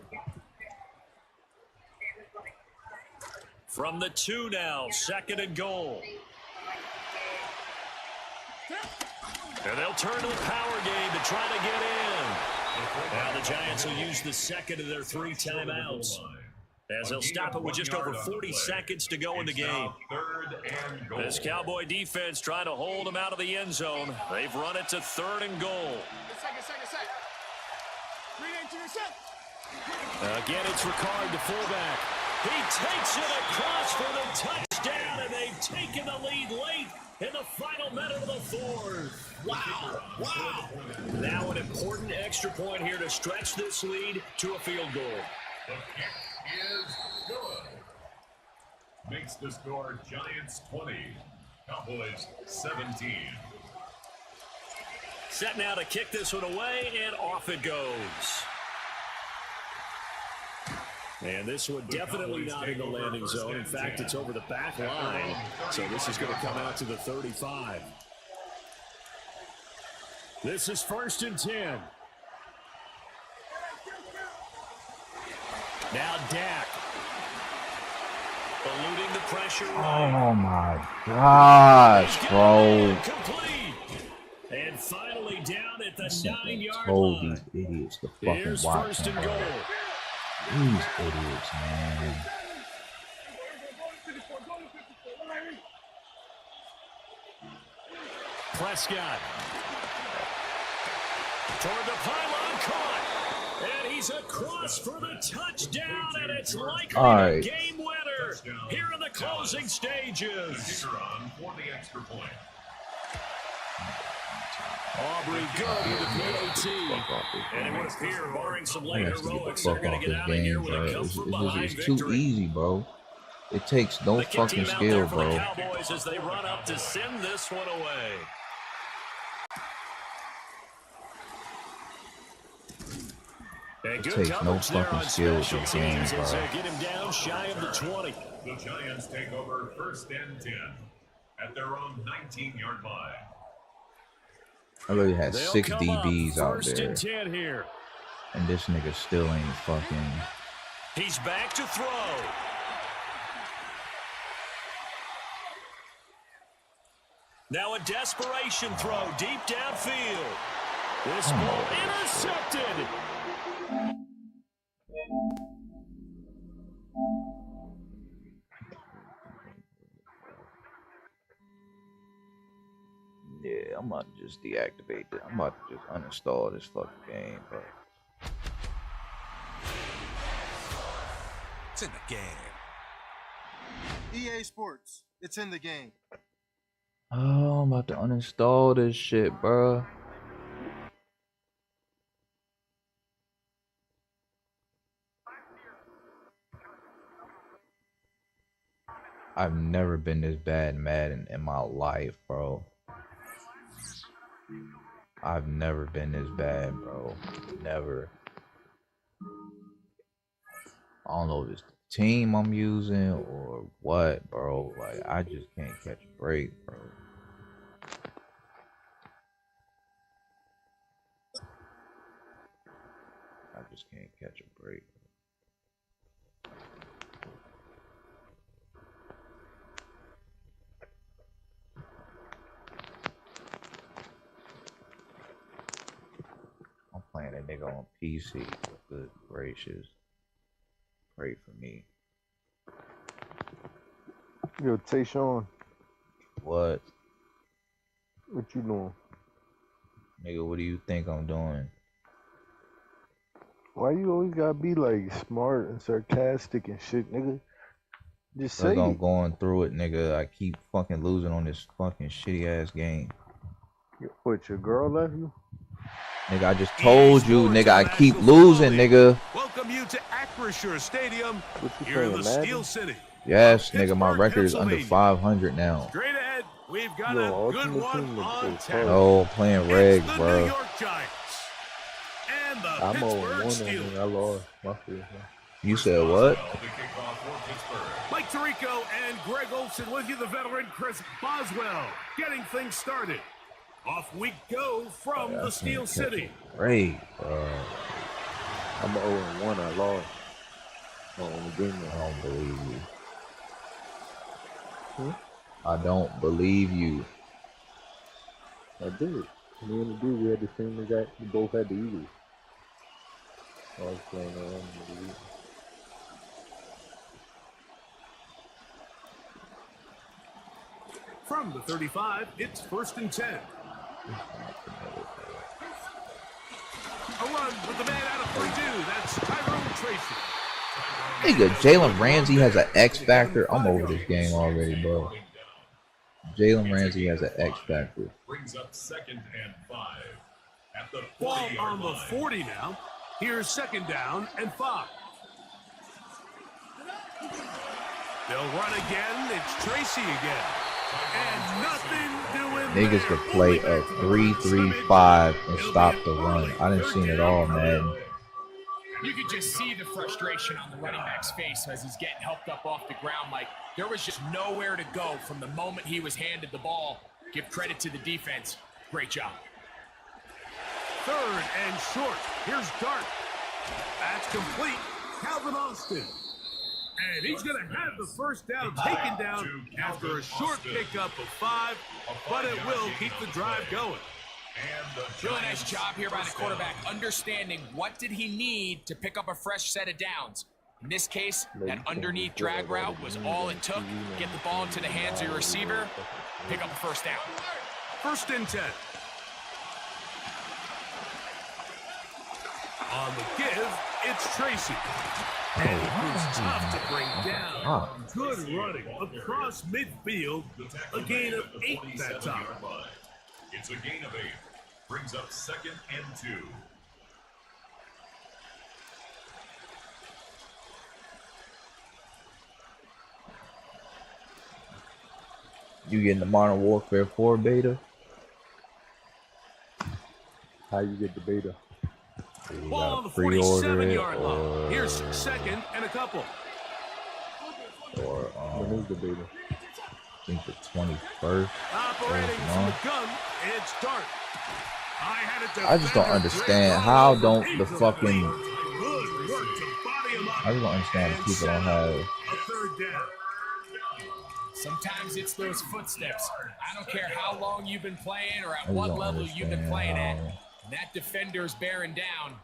From the 2 now, second and goal. And they'll turn to the power game to try to get in. Now the Giants will use the second of their 3 timeouts, as they'll stop it with just over 40 seconds to go in the game. This Cowboy defense trying to hold them out of the end zone. They've run it to 3rd and goal. Again, it's Ricard, the fullback. He takes it across for the touchdown, and they've taken the lead late in the final minute of the 4th. Wow. Now an important extra point here to stretch this lead to a field goal. The kick is good. Makes the score Giants 20, Cowboys 17. Set now to kick this one away, and off it goes. And this one definitely not in the landing zone. In fact, it's over the back line. So this is going to come out to the 35. This is 1st and 10. Now Dak. Eluding the pressure. Oh my gosh, bro. Complete. And finally down at the 9-yard Told line. these idiots to fucking Here's watch 1st him, and bro. goal. These idiots, man. Prescott. Toward the pylon, caught. And he's across for the touchdown, and it's likely a game winner here in the closing stages. For the extra point. Aubrey good with the PAT. And it would appear, barring some late heroics, they're going to get out of here with a come-from-behind It's victory. too easy, bro. It takes no fucking skill, For bro. the Cowboys as they run up to send this one away. It takes no fucking skill to game, bro. Get him down shy of the 20. The Giants take over 1st and 10 at their own 19-yard line. I really had 6 They'll DBs out 1st there, and 10 here. and this nigga still ain't fucking. He's back to throw. Now a desperation throw deep downfield. This ball intercepted. Yeah, I'm about to just deactivate it. I'm about to just uninstall this fucking game, bro. It's in the game. EA Sports. It's in the game. Oh, I'm about to uninstall this shit, bro. I've never been this bad mad in my life, bro. I've never been this bad, bro. Never. I don't know if it's the team I'm using or what, bro. Like, I just can't catch a break, bro. I just can't catch a break. I'm playing a nigga on PC. Good gracious. Pray for me. Yo, Tayshawn, What? what you doing? Nigga, what do you think I'm doing? Why you always gotta be like smart and sarcastic and shit, nigga? Just Cause say I'm it. going through it, nigga. I keep fucking losing on this fucking shitty ass game. What, your girl left you? Nigga, I just told you, Sports nigga, I keep International Football losing, League. nigga. Welcome you to Acrisure Stadium What you here in playing, the Madden? Steel City. Yes, of nigga, my Pittsburgh, record is under Pennsylvania. 500 now. Straight ahead, we've got Yo, a good Ultimate one Team on is tap. hard. No, playing It's regs, the New bro. York Giants and the I'm Pittsburgh 0-1 on Steelers. me. I lost. My fault. You said what? Mike Tirico and Greg Olson with you, the veteran Chris Boswell, getting things started. Off we go from the Steel City. Great, bro. I'm 0-1. I lost. On the game. I don't believe you. Hmm? I don't believe you. I did. Me and the dude, we had the same exact. We both had the Eagles. I was playing on the Eagles. From the 35, it's 1st and 10. A run with the man out of 42. That's Tyrone Tracy. Nigga, Jalen Ramsey has an X factor. I'm over this game already, bro. Jalen Ramsey has an X factor. Brings up 2nd and 5. At the Ball 40-yard on the line. 40 now. Here's 2nd down and 5. They'll run again. It's Tracy again. And nothing doing Niggas there. could play a 3-3-5 and stop the run. I didn't see it all, man. You could just see the frustration on the running back's face as he's getting helped up off the ground. Like, there was just nowhere to go from the moment he was handed the ball. Give credit to the defense. Great job. 3rd and short. Here's Dart. That's complete. Calvin Austin. And he's going to have the first down taken down after a short pickup of 5, but it will keep the drive going. Really nice job here by the quarterback, understanding what did he need to pick up a fresh set of downs. In this case, that underneath drag route was all it took. Get the ball into the hands of your receiver, pick up a first down. 1st and 10. On the give, it's Tracy. And it was tough to bring down. Good running across midfield. A gain of 8 that time. It's a gain of 8. Brings up 2nd and 2. You getting the Modern Warfare 4 beta? How you get the beta? You Ball on gotta the pre-order 47-yard it, line. Here's or 2nd and a couple. When is the beta? I think the 21st. Operating from the gun, it's Dart. I just don't understand how don't the fucking. Good work to body him up. I just don't understand how people don't have. A 3rd down. Sometimes it's those footsteps. I don't care how long you've been playing or at I what don't level you've been understand playing at. how- When that defender's bearing down,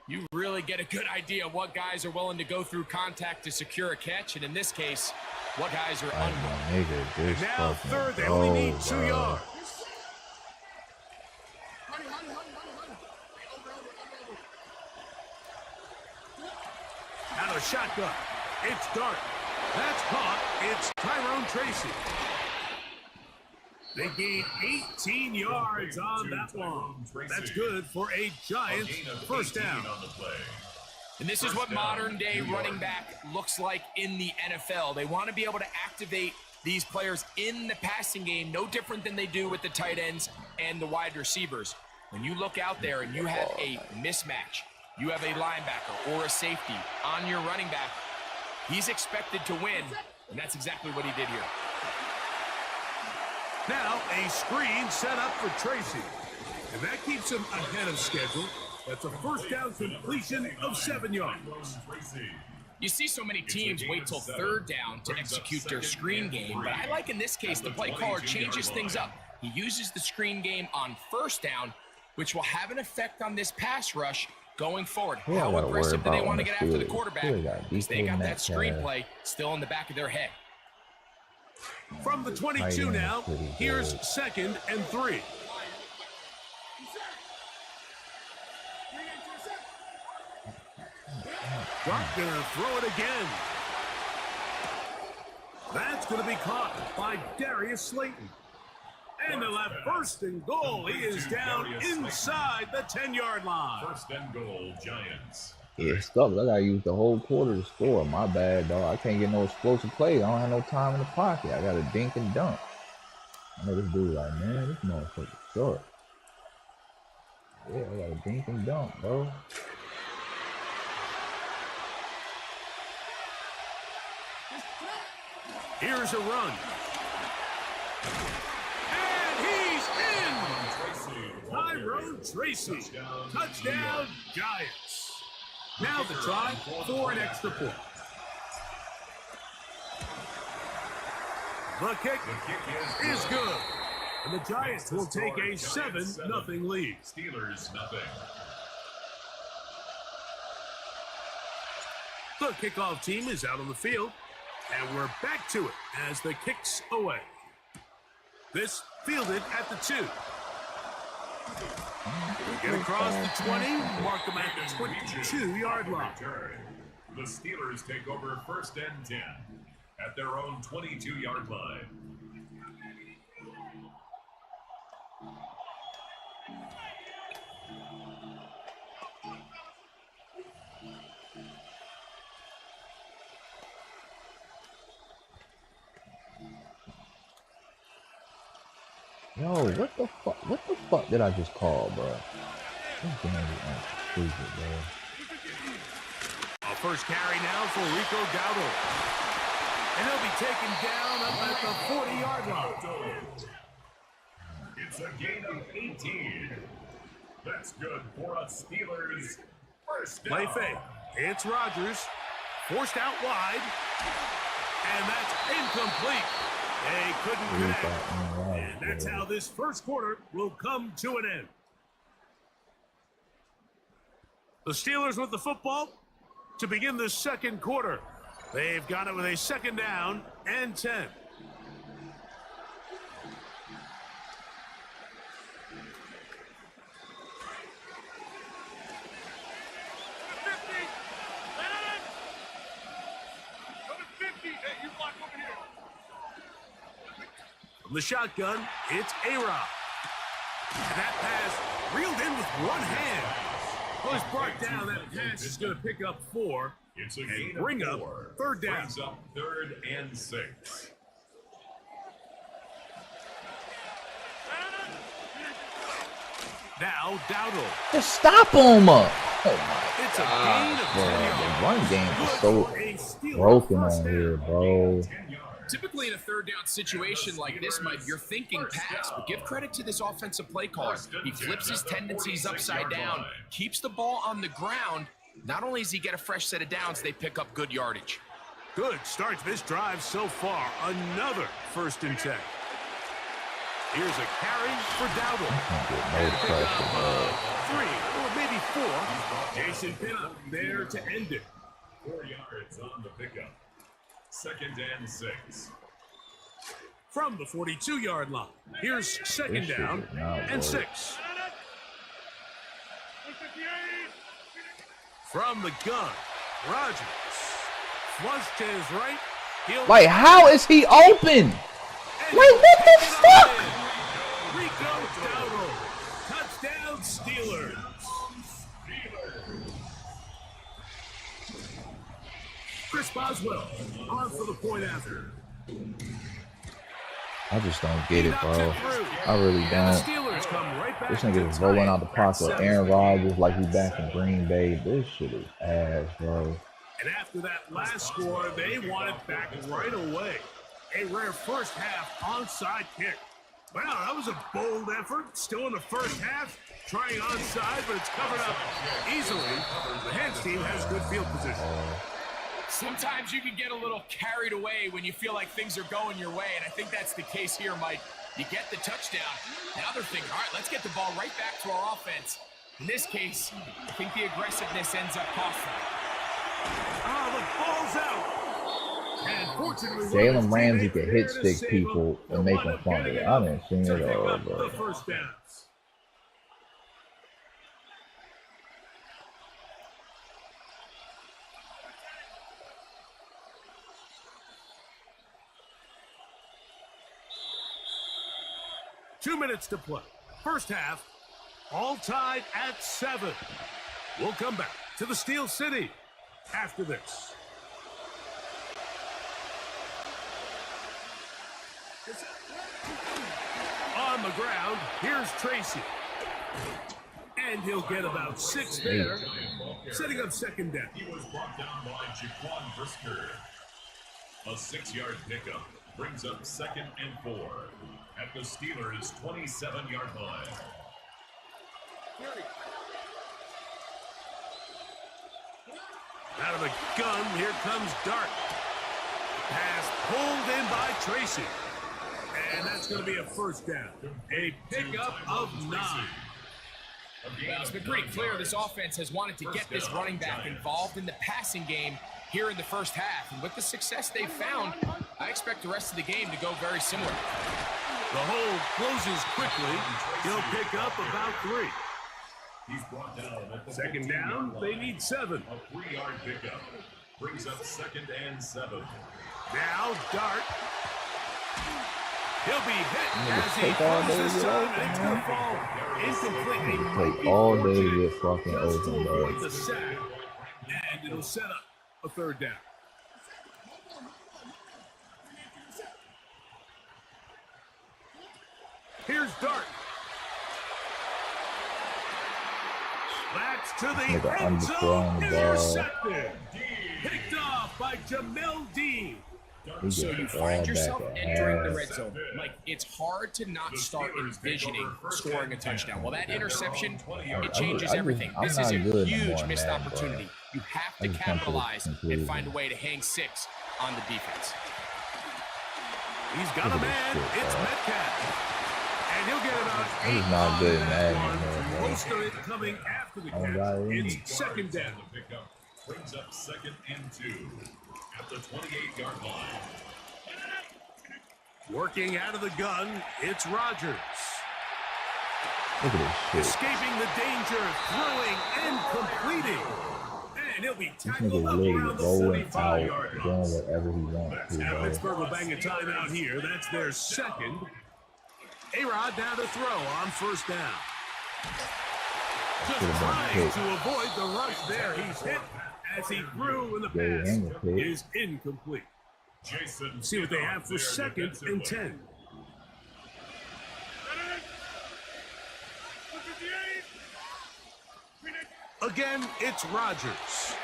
you really get a good idea of what guys are willing to go through contact to secure a catch, and in this case, what guys are Like, unwilling. my nigga, this Now fucking 3rd, they only need bro, 2 bro. yards. Out of shotgun. It's Dart. That's caught. It's Tyrone Tracy. They gain 18 yards on that one. That's good for a Giants first down. On the play. And this is what modern-day running back looks like in the NFL. They want to be able to activate these players in the passing game, no different than they do with the tight ends and the wide receivers. When you look out there and you have a mismatch, you have a linebacker or a safety on your running back, he's expected to win, and that's exactly what he did here. Now a screen set up for Tracy. And that keeps him ahead of schedule. That's a first down completion of 7 yards. You see so many teams wait till 3rd down to execute their screen game, but I like in this case the play caller changes things up. He uses the screen game on 1st down, which will have an effect on this pass rush going forward. Yeah, How I gotta aggressive do worry they want to about get after the Steelers. quarterback? Steelers got Because they DK got that Metcalf. screenplay still in the back of their head. From the 22 now, here's 2nd and 3. Dart gonna throw it again. That's going to be caught by Darius Slayton. And they'll have first and goal. He is down inside the 10-yard line. First and goal, Giants. Yeah, it's tough. I gotta use the whole quarter to score. My bad, dog. I can't get no explosive play. I don't have no time in the pocket. I gotta dink and dunk. I know this dude like, man, this motherfucker short. Yeah, I gotta dink and dunk, bro. Here's a run. And he's in! Tyrone Tracy. Touchdown, Giants. Now the try for an extra point. The kick is good. And the Giants will take a 7-0 lead. Steelers nothing. The kickoff team is out on the field. And we're back to it as the kick's away. This fielded at the 2. Get across the 20, mark them at the 22-yard line. The Steelers take over first and 10 at their own 22-yard line. Yo, what the fuck did I just call, bro? This game is stupid, bro. A first carry now for Rico Dowdle. And he'll be taken down up at the 40-yard line. It's a gain of 18. That's good for a Steelers first down. Play fake. It's Rodgers. Forced out wide. And that's incomplete. They couldn't connect. And that's how this first quarter will come to an end. The Steelers with the football to begin the second quarter. They've got it with a second down and 10. From the shotgun, it's A-Rod. And that pass reeled in with one hand. Was brought down. That pass is going to pick up 4 It's a and gain bring of up 4. third down. Brings up 3rd and 6. Now Dowdle. Just stop him! Oh my It's a gain of 10 yards. the run game is so broken on here, bro. Typically in a third down situation like this, Mike, you're thinking pass, but give credit to this offensive play caller. He flips his tendencies upside down, keeps the ball on the ground. Not only does he get a fresh set of downs, they pick up good yardage. Good start to this drive so far. Another first and 10. Here's a carry for Dowdle. No pressure, 3 or maybe 4. Jason Pinnock there to end it. 4 yards on the pickup. 2nd and 6. From the 42-yard line, here's second down and 6. From the gun, Rodgers flushed to his right. Like, how is he open? Like, what the fuck? Rico Dowdle, touchdown Steelers. Chris Boswell on for the point after. I just don't get it, bro. I really don't. This nigga is rolling out the pocket. Aaron Rodgers like he back in Green Bay. This shit is ass, bro. And after that last score, they want it back right away. A rare first half onside kick. Wow, that was a bold effort. Still in the first half, trying onside, but it's covered up easily. The Hands team has good field position. Sometimes you can get a little carried away when you feel like things are going your way, and I think that's the case here, Mike. You get the touchdown. Now they're thinking, all right, let's get the ball right back to our offense. In this case, I think the aggressiveness ends up costing them. The ball's out. Jalen Ramsey can hit stick people and make them fumble. I didn't see it all, bro. 2 minutes to play. First half, all tied at 7. We'll come back to the Steel City after this. On the ground, here's Tracy. And he'll get about 6 there, setting up second down. He was brought down by Jaquan Brisker. A 6-yard pickup brings up 2nd and 4 at the Steelers' 27-yard line. Out of the gun, here comes Dart. Pass pulled in by Tracy. And that's going to be a first down. A pickup of 9. Well, it's been pretty clear this offense has wanted to get this running back involved in the passing game here in the first half. And with the success they've found, I expect the rest of the game to go very similar. The hole closes quickly. He'll pick up about 3. He's brought down at the second down, they need 7. A 3-yard pickup brings up 2nd and 7. Now Dart. He'll be hit as he throws this time, and it's going to fall incomplete. Play all day with fucking open, bro. The sack, and it'll set up a 3rd down. Here's Dart. Backs to the end zone. Intercepted. Picked off by Jamel Dean. So you find yourself entering the red zone. Like, it's hard to not start envisioning scoring a touchdown. Well, that interception, it changes everything. This is a huge missed opportunity. You have to capitalize and find a way to hang 6 on the defense. He's got a man. It's Metcalf. And he'll get about 8. He's not good in that. Most of it coming after the catch. It's 2nd down. Brings up 2nd and 2 at the 28-yard line. Working out of the gun, it's Rodgers. Look at this shit. Escaping the danger, throwing and completing. And he'll be tackled up literally around the rolling 75-yard out, doing whatever he wants to, bro. Pittsburgh will bang a timeout here. That's their 2nd. A-Rod down to throw on 1st down. Just trying to avoid the rush there. He's hit as he threw, and the pass is incomplete. See what they have for 2nd and 10. Again, it's Rodgers.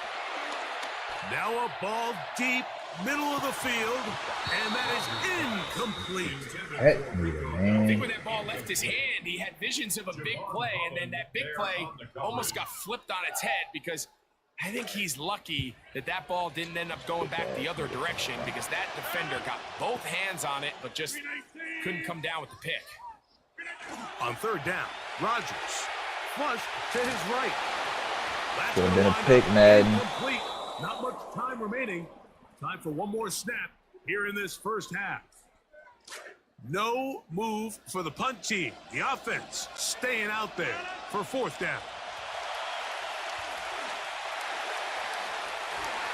Now a ball deep, middle of the field, and that is incomplete. I think when that ball left his hand, he had visions of a big play, and then that big play almost got flipped on its head because I think he's lucky that that ball didn't end up going back the other direction because that defender got both hands on it but just couldn't come down with the pick. On 3rd down, Rodgers flush to his right. Should have been a pick, Madden. Not much time remaining. Time for one more snap here in this first half. No move for the punt team. The offense staying out there for 4th down.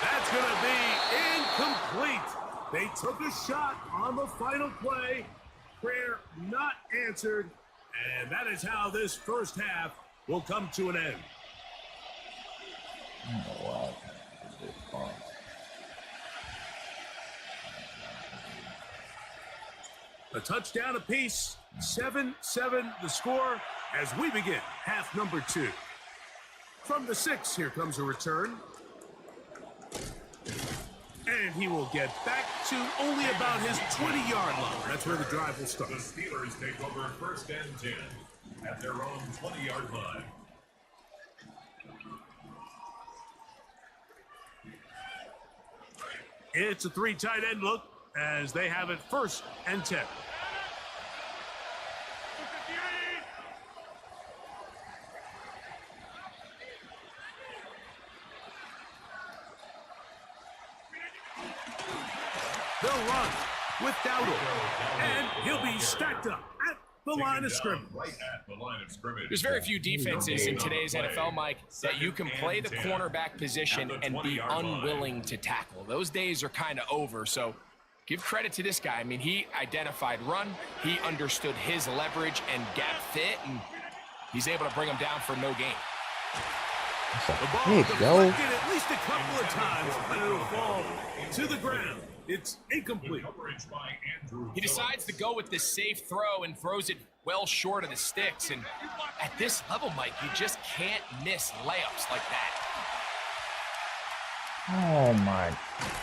That's going to be incomplete. They took a shot on the final play. Prayer not answered. And that is how this first half will come to an end. Oh, wow. A touchdown apiece, 7-7 the score as we begin half number 2. From the 6, here comes a return. And he will get back to only about his 20-yard line. That's where the drive will start. The Steelers take over 1st and 10 at their own 20-yard line. It's a 3 tight end look as they have it 1st and 10. They'll run with Dowdle, and he'll be stacked up at the line of scrimmage. There's very few defenses in today's NFL, Mike, that you can play the cornerback position and be unwilling to tackle. Those days are kind of over, so give credit to this guy. I mean, he identified run, he understood his leverage and gap fit, and he's able to bring him down for no gain. The ball Hey, go. deflected at least a couple of times, but it'll fall to the ground. It's incomplete. He decides to go with this safe throw and throws it well short of the sticks. And at this level, Mike, you just can't miss layups like that. Oh my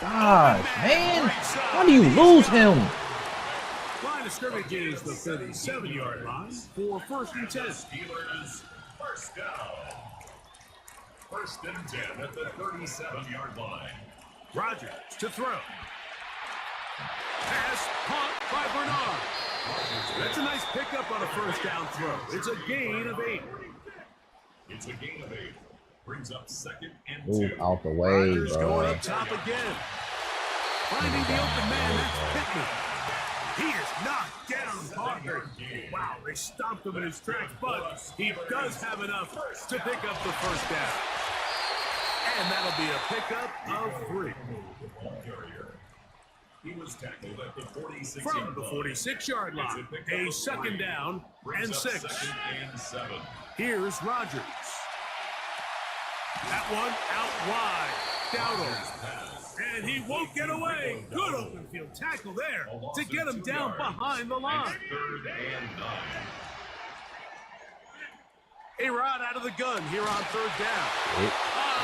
gosh, man! How do you lose him? Line of scrimmage is the 37-yard line for 1st and 10. Steelers first down. 1st and 10 at the 37-yard line. Rodgers to throw. Pass caught by Bernard. That's a nice pickup on a 1st down throw. It's a gain of 8. It's a gain of 8. Brings up 2nd and 2. Move out the way, Rodgers bro. going up top again. Finding the open man, that's Pittman. He is knocked down hard. Wow, they stomped him in his tracks, but he does have enough to pick up the 1st down. And that'll be a pickup of 3. He was tackled at the 46 From the 46-yard line, a 2nd down and 6. 2nd and 7. Here's Rodgers. That one out wide. Dowdle. And he won't get away. Good open field tackle there to get him down behind the line. 3rd and 9. A-Rod out of the gun here on 3rd down.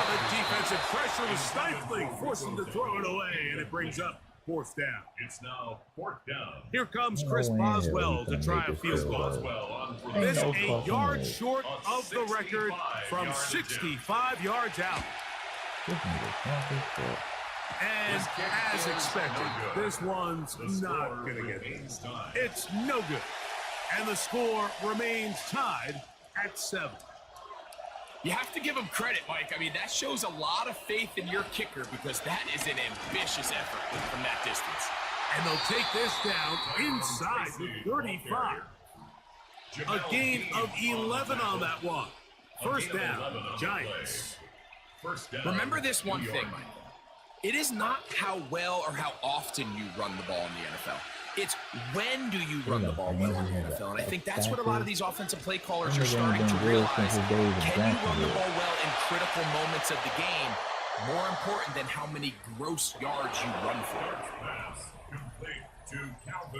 The defensive pressure was stifling, forced him to throw it away, and it brings up 4th down. It's now 4th down. Here comes Chris Boswell to try a field goal. This 8 yards short of the record from 65 yards out. And as expected, this one's not going to get it. It's no good. And the score remains tied at 7. You have to give him credit, Mike. I mean, that shows a lot of faith in your kicker because that is an ambitious effort from that distance. And they'll take this down inside the 35. A gain of 11 on that one. 1st down, Giants. Remember this one thing, Mike. It is not how well or how often you run the ball in the NFL. It's when do you run the ball well in the NFL. And I think that's what a lot of these offensive play callers are starting to realize. Can you run the ball well in critical moments of the game? More important than how many gross yards you run for.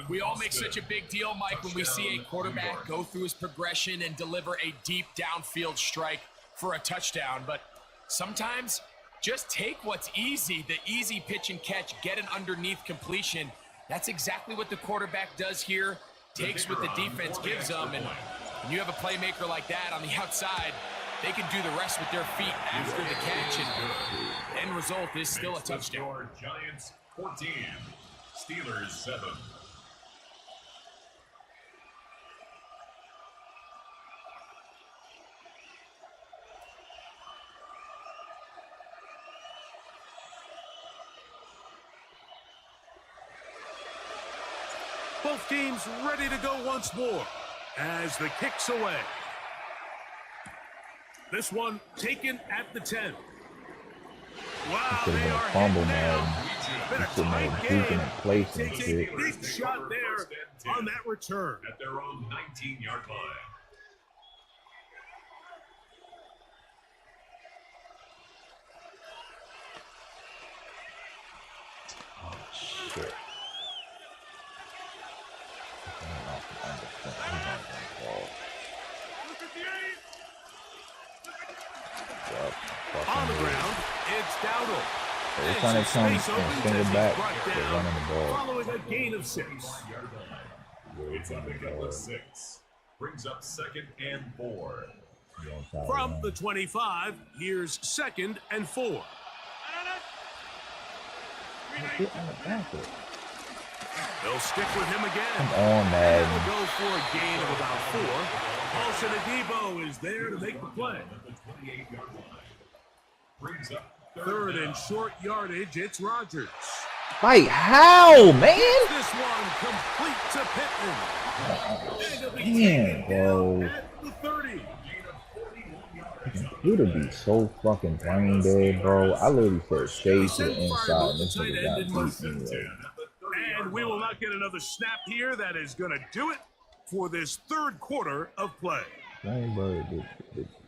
We all make such a big deal, Mike, when we see a quarterback go through his progression and deliver a deep downfield strike for a touchdown. But sometimes just take what's easy, the easy pitch and catch, get an underneath completion. That's exactly what the quarterback does here, takes what the defense gives them, and when you have a playmaker like that on the outside, they can do the rest with their feet after the catch, and the end result is still a touchdown. Giants 14, Steelers 7. Both teams ready to go once more as the kick's away. This one taken at the 10. Wow, they are fumble, hitting man. down. Been a tight Duking game. in place and Takes a shit. big shot there on that return. At their own 19-yard line. Oh, shit. On the ground, it's Dowdle. Every time they come and send it back, they're running the ball. Following a gain of 6. It's up again with 6. Brings up 2nd and 4. From the 25, here's 2nd and 4. They'll stick with him again. Come on, man. They'll go for a gain of about 4. Paulson Adebo is there to make the play. 3rd and short yardage, it's Rodgers. Like, how, man? This one complete to Pittman. Man, bro. At the 30. He would be so fucking brain dead, bro. I literally said shade to the inside, and this nigga got beat anyway. And And we will not get another snap here. That is going to do it for this third quarter of play. Man, bro,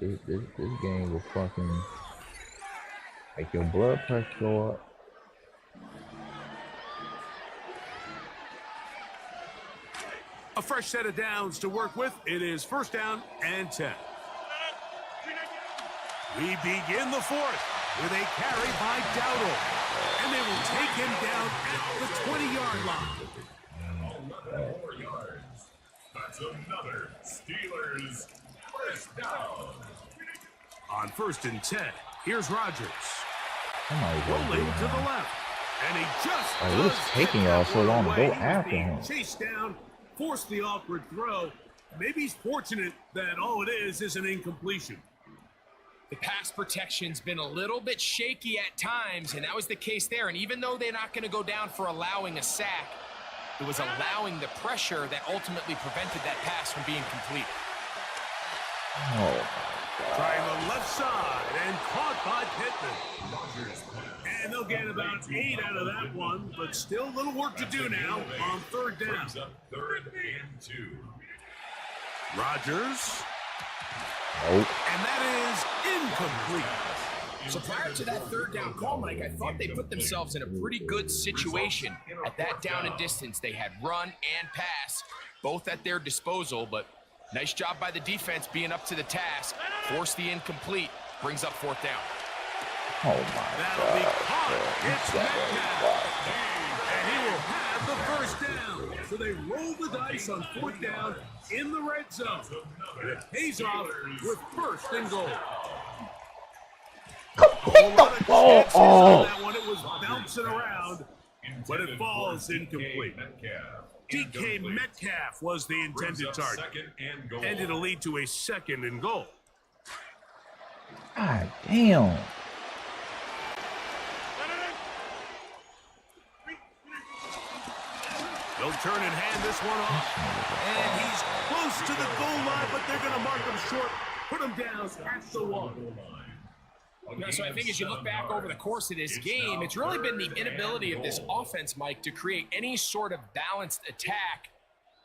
this game will fucking make your blood pressure go up. A fresh set of downs to work with. It is first down and 10. We begin the fourth with a carry by Dowdle. And they will take him down at the 20-yard line. 11 more yards. That's another Steelers first down. On first and 10, here's Rodgers. Rolling Rolling to the left. And he just it was taking y'all so long to go after him. Chased down, forced the awkward throw. Maybe he's fortunate that all it is an incompletion. The pass protection's been a little bit shaky at times, and that was the case there. And even though they're not going to go down for allowing a sack, it was allowing the pressure that ultimately prevented that pass from being complete. Oh, Trying the left side and caught by Pittman. And they'll get about 8 out of that one, but still a little work to do now on third down. Brings up 3rd and 2. Rodgers. nope. And that is incomplete. So prior to that third down call, Mike, I thought they put themselves in a pretty good situation. At that down and distance, they had run and pass, both at their disposal, but nice job by the defense being up to the task. Force the incomplete, brings up 4th down. Oh my That'll be God. caught. It's Metcalf. And he will have the first down. So they roll the dice on 4th down in the red zone. And it pays off with 1st and goal. Pick the ball off. That one, it was bouncing around, but it falls incomplete. DK Metcalf was the intended target. And it'll lead to a 2nd and goal. God damn. They'll turn and hand this one off. And he's close to the goal line, but they're going to mark him short. Put him down at the 1. So I think as you look back over the course of this game, it's really been the inability of this offense, Mike, to create any sort of balanced attack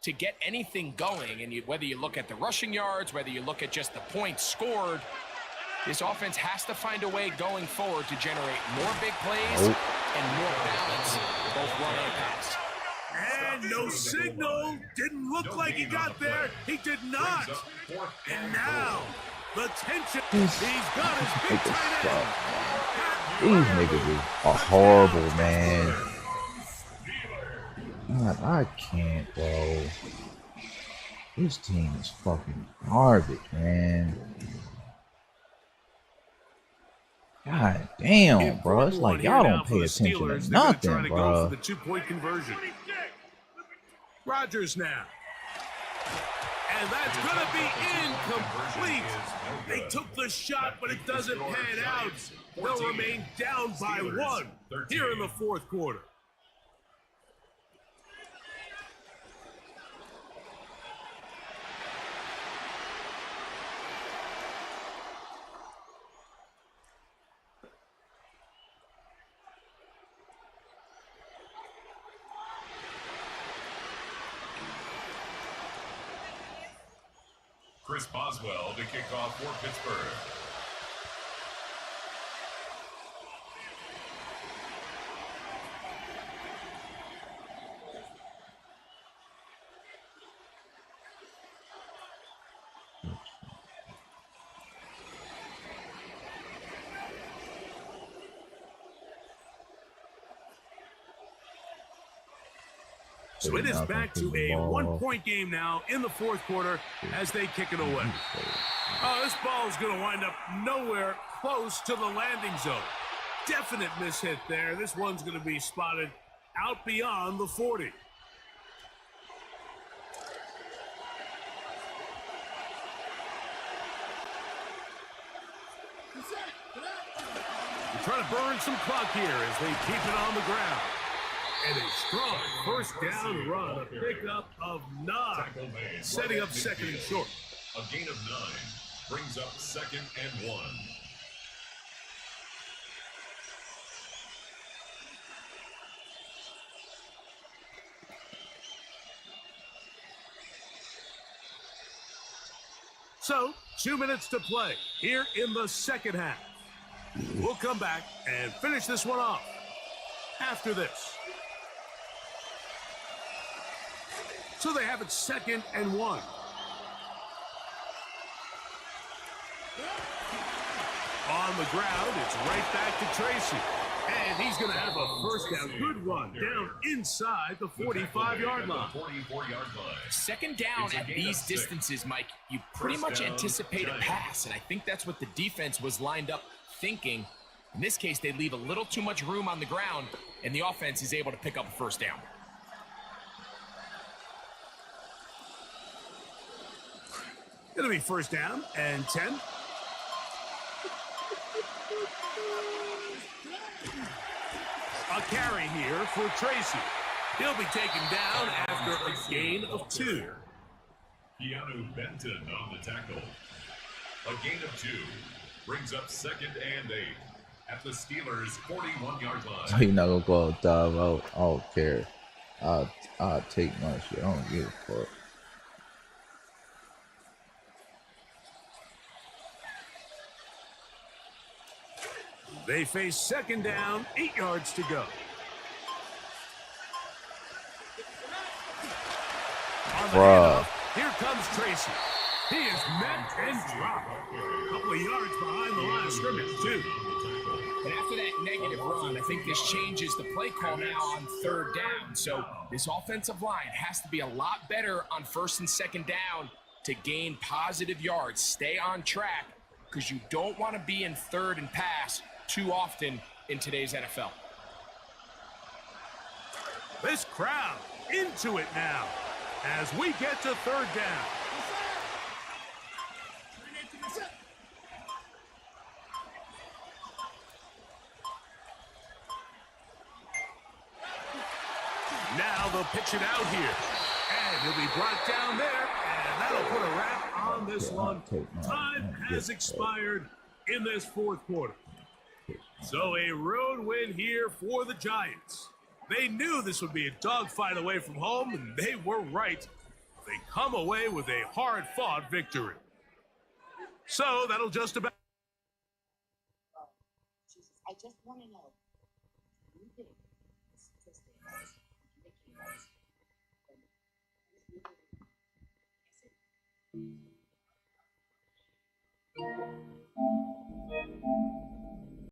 to get anything going. And whether you look at the rushing yards, whether you look at just the points scored, this offense has to find a way going forward to generate more big plays and more balance, both run and pass. And no signal. Didn't look like he got there. He did not. And now, the tension. He's got his big tight end. These niggas are horrible, man. God, I can't, bro. This team is fucking garbage, man. God damn, bro. It's like y'all don't pay attention to nothing, bro. The 2-point conversion. Rodgers now. And that's going to be incomplete. They took the shot, but it doesn't pan out. They'll remain down by 1 here in the 4th quarter. Chris Boswell to kick off for Pittsburgh. So it is back to a 1-point game now in the 4th quarter as they kick it away. Oh, this ball is going to wind up nowhere close to the landing zone. Definite mishit there. This one's going to be spotted out beyond the 40. They're trying to burn some clock here as they keep it on the ground. And a strong first down run, a pickup of 9, setting up 2nd and short. A gain of 9 brings up 2nd and 1. So, 2 minutes to play here in the second half. We'll come back and finish this one off after this. So they have it 2nd and 1. On the ground, it's right back to Tracy. And he's going to have a first down. Good run down inside the 45-yard line. 44-yard line. Second down at these distances, Mike, you pretty much anticipate a pass, and I think that's what the defense was lined up thinking. In this case, they leave a little too much room on the ground, and the offense is able to pick up a first down. It'll be first down and 10. A carry here for Tracy. He'll be taken down after a gain of 2. Keanu Benton on the tackle. A gain of 2 brings up 2nd and 8 at the Steelers' 41-yard line. You're not gonna go out dive out. I don't care. I'll take my shit. I don't give a fuck. They face 2nd down, 8 yards to go. Bruh. Here comes Tracy. He is met and dropped. A couple of yards behind the line of scrimmage, too. And after that negative run, I think this changes the play call now on 3rd down. So this offensive line has to be a lot better on 1st and 2nd down to gain positive yards. Stay on track because you don't want to be in 3rd and pass too often in today's NFL. This crowd into it now as we get to 3rd down. Now they'll pitch it out here. And he'll be brought down there, and that'll put a wrap on this one. Time has expired in this 4th quarter. So a road win here for the Giants. They knew this would be a dogfight away from home, and they were right. They come away with a hard-fought victory. So that'll just about... Jesus, I just want to know. You think the statistics indicate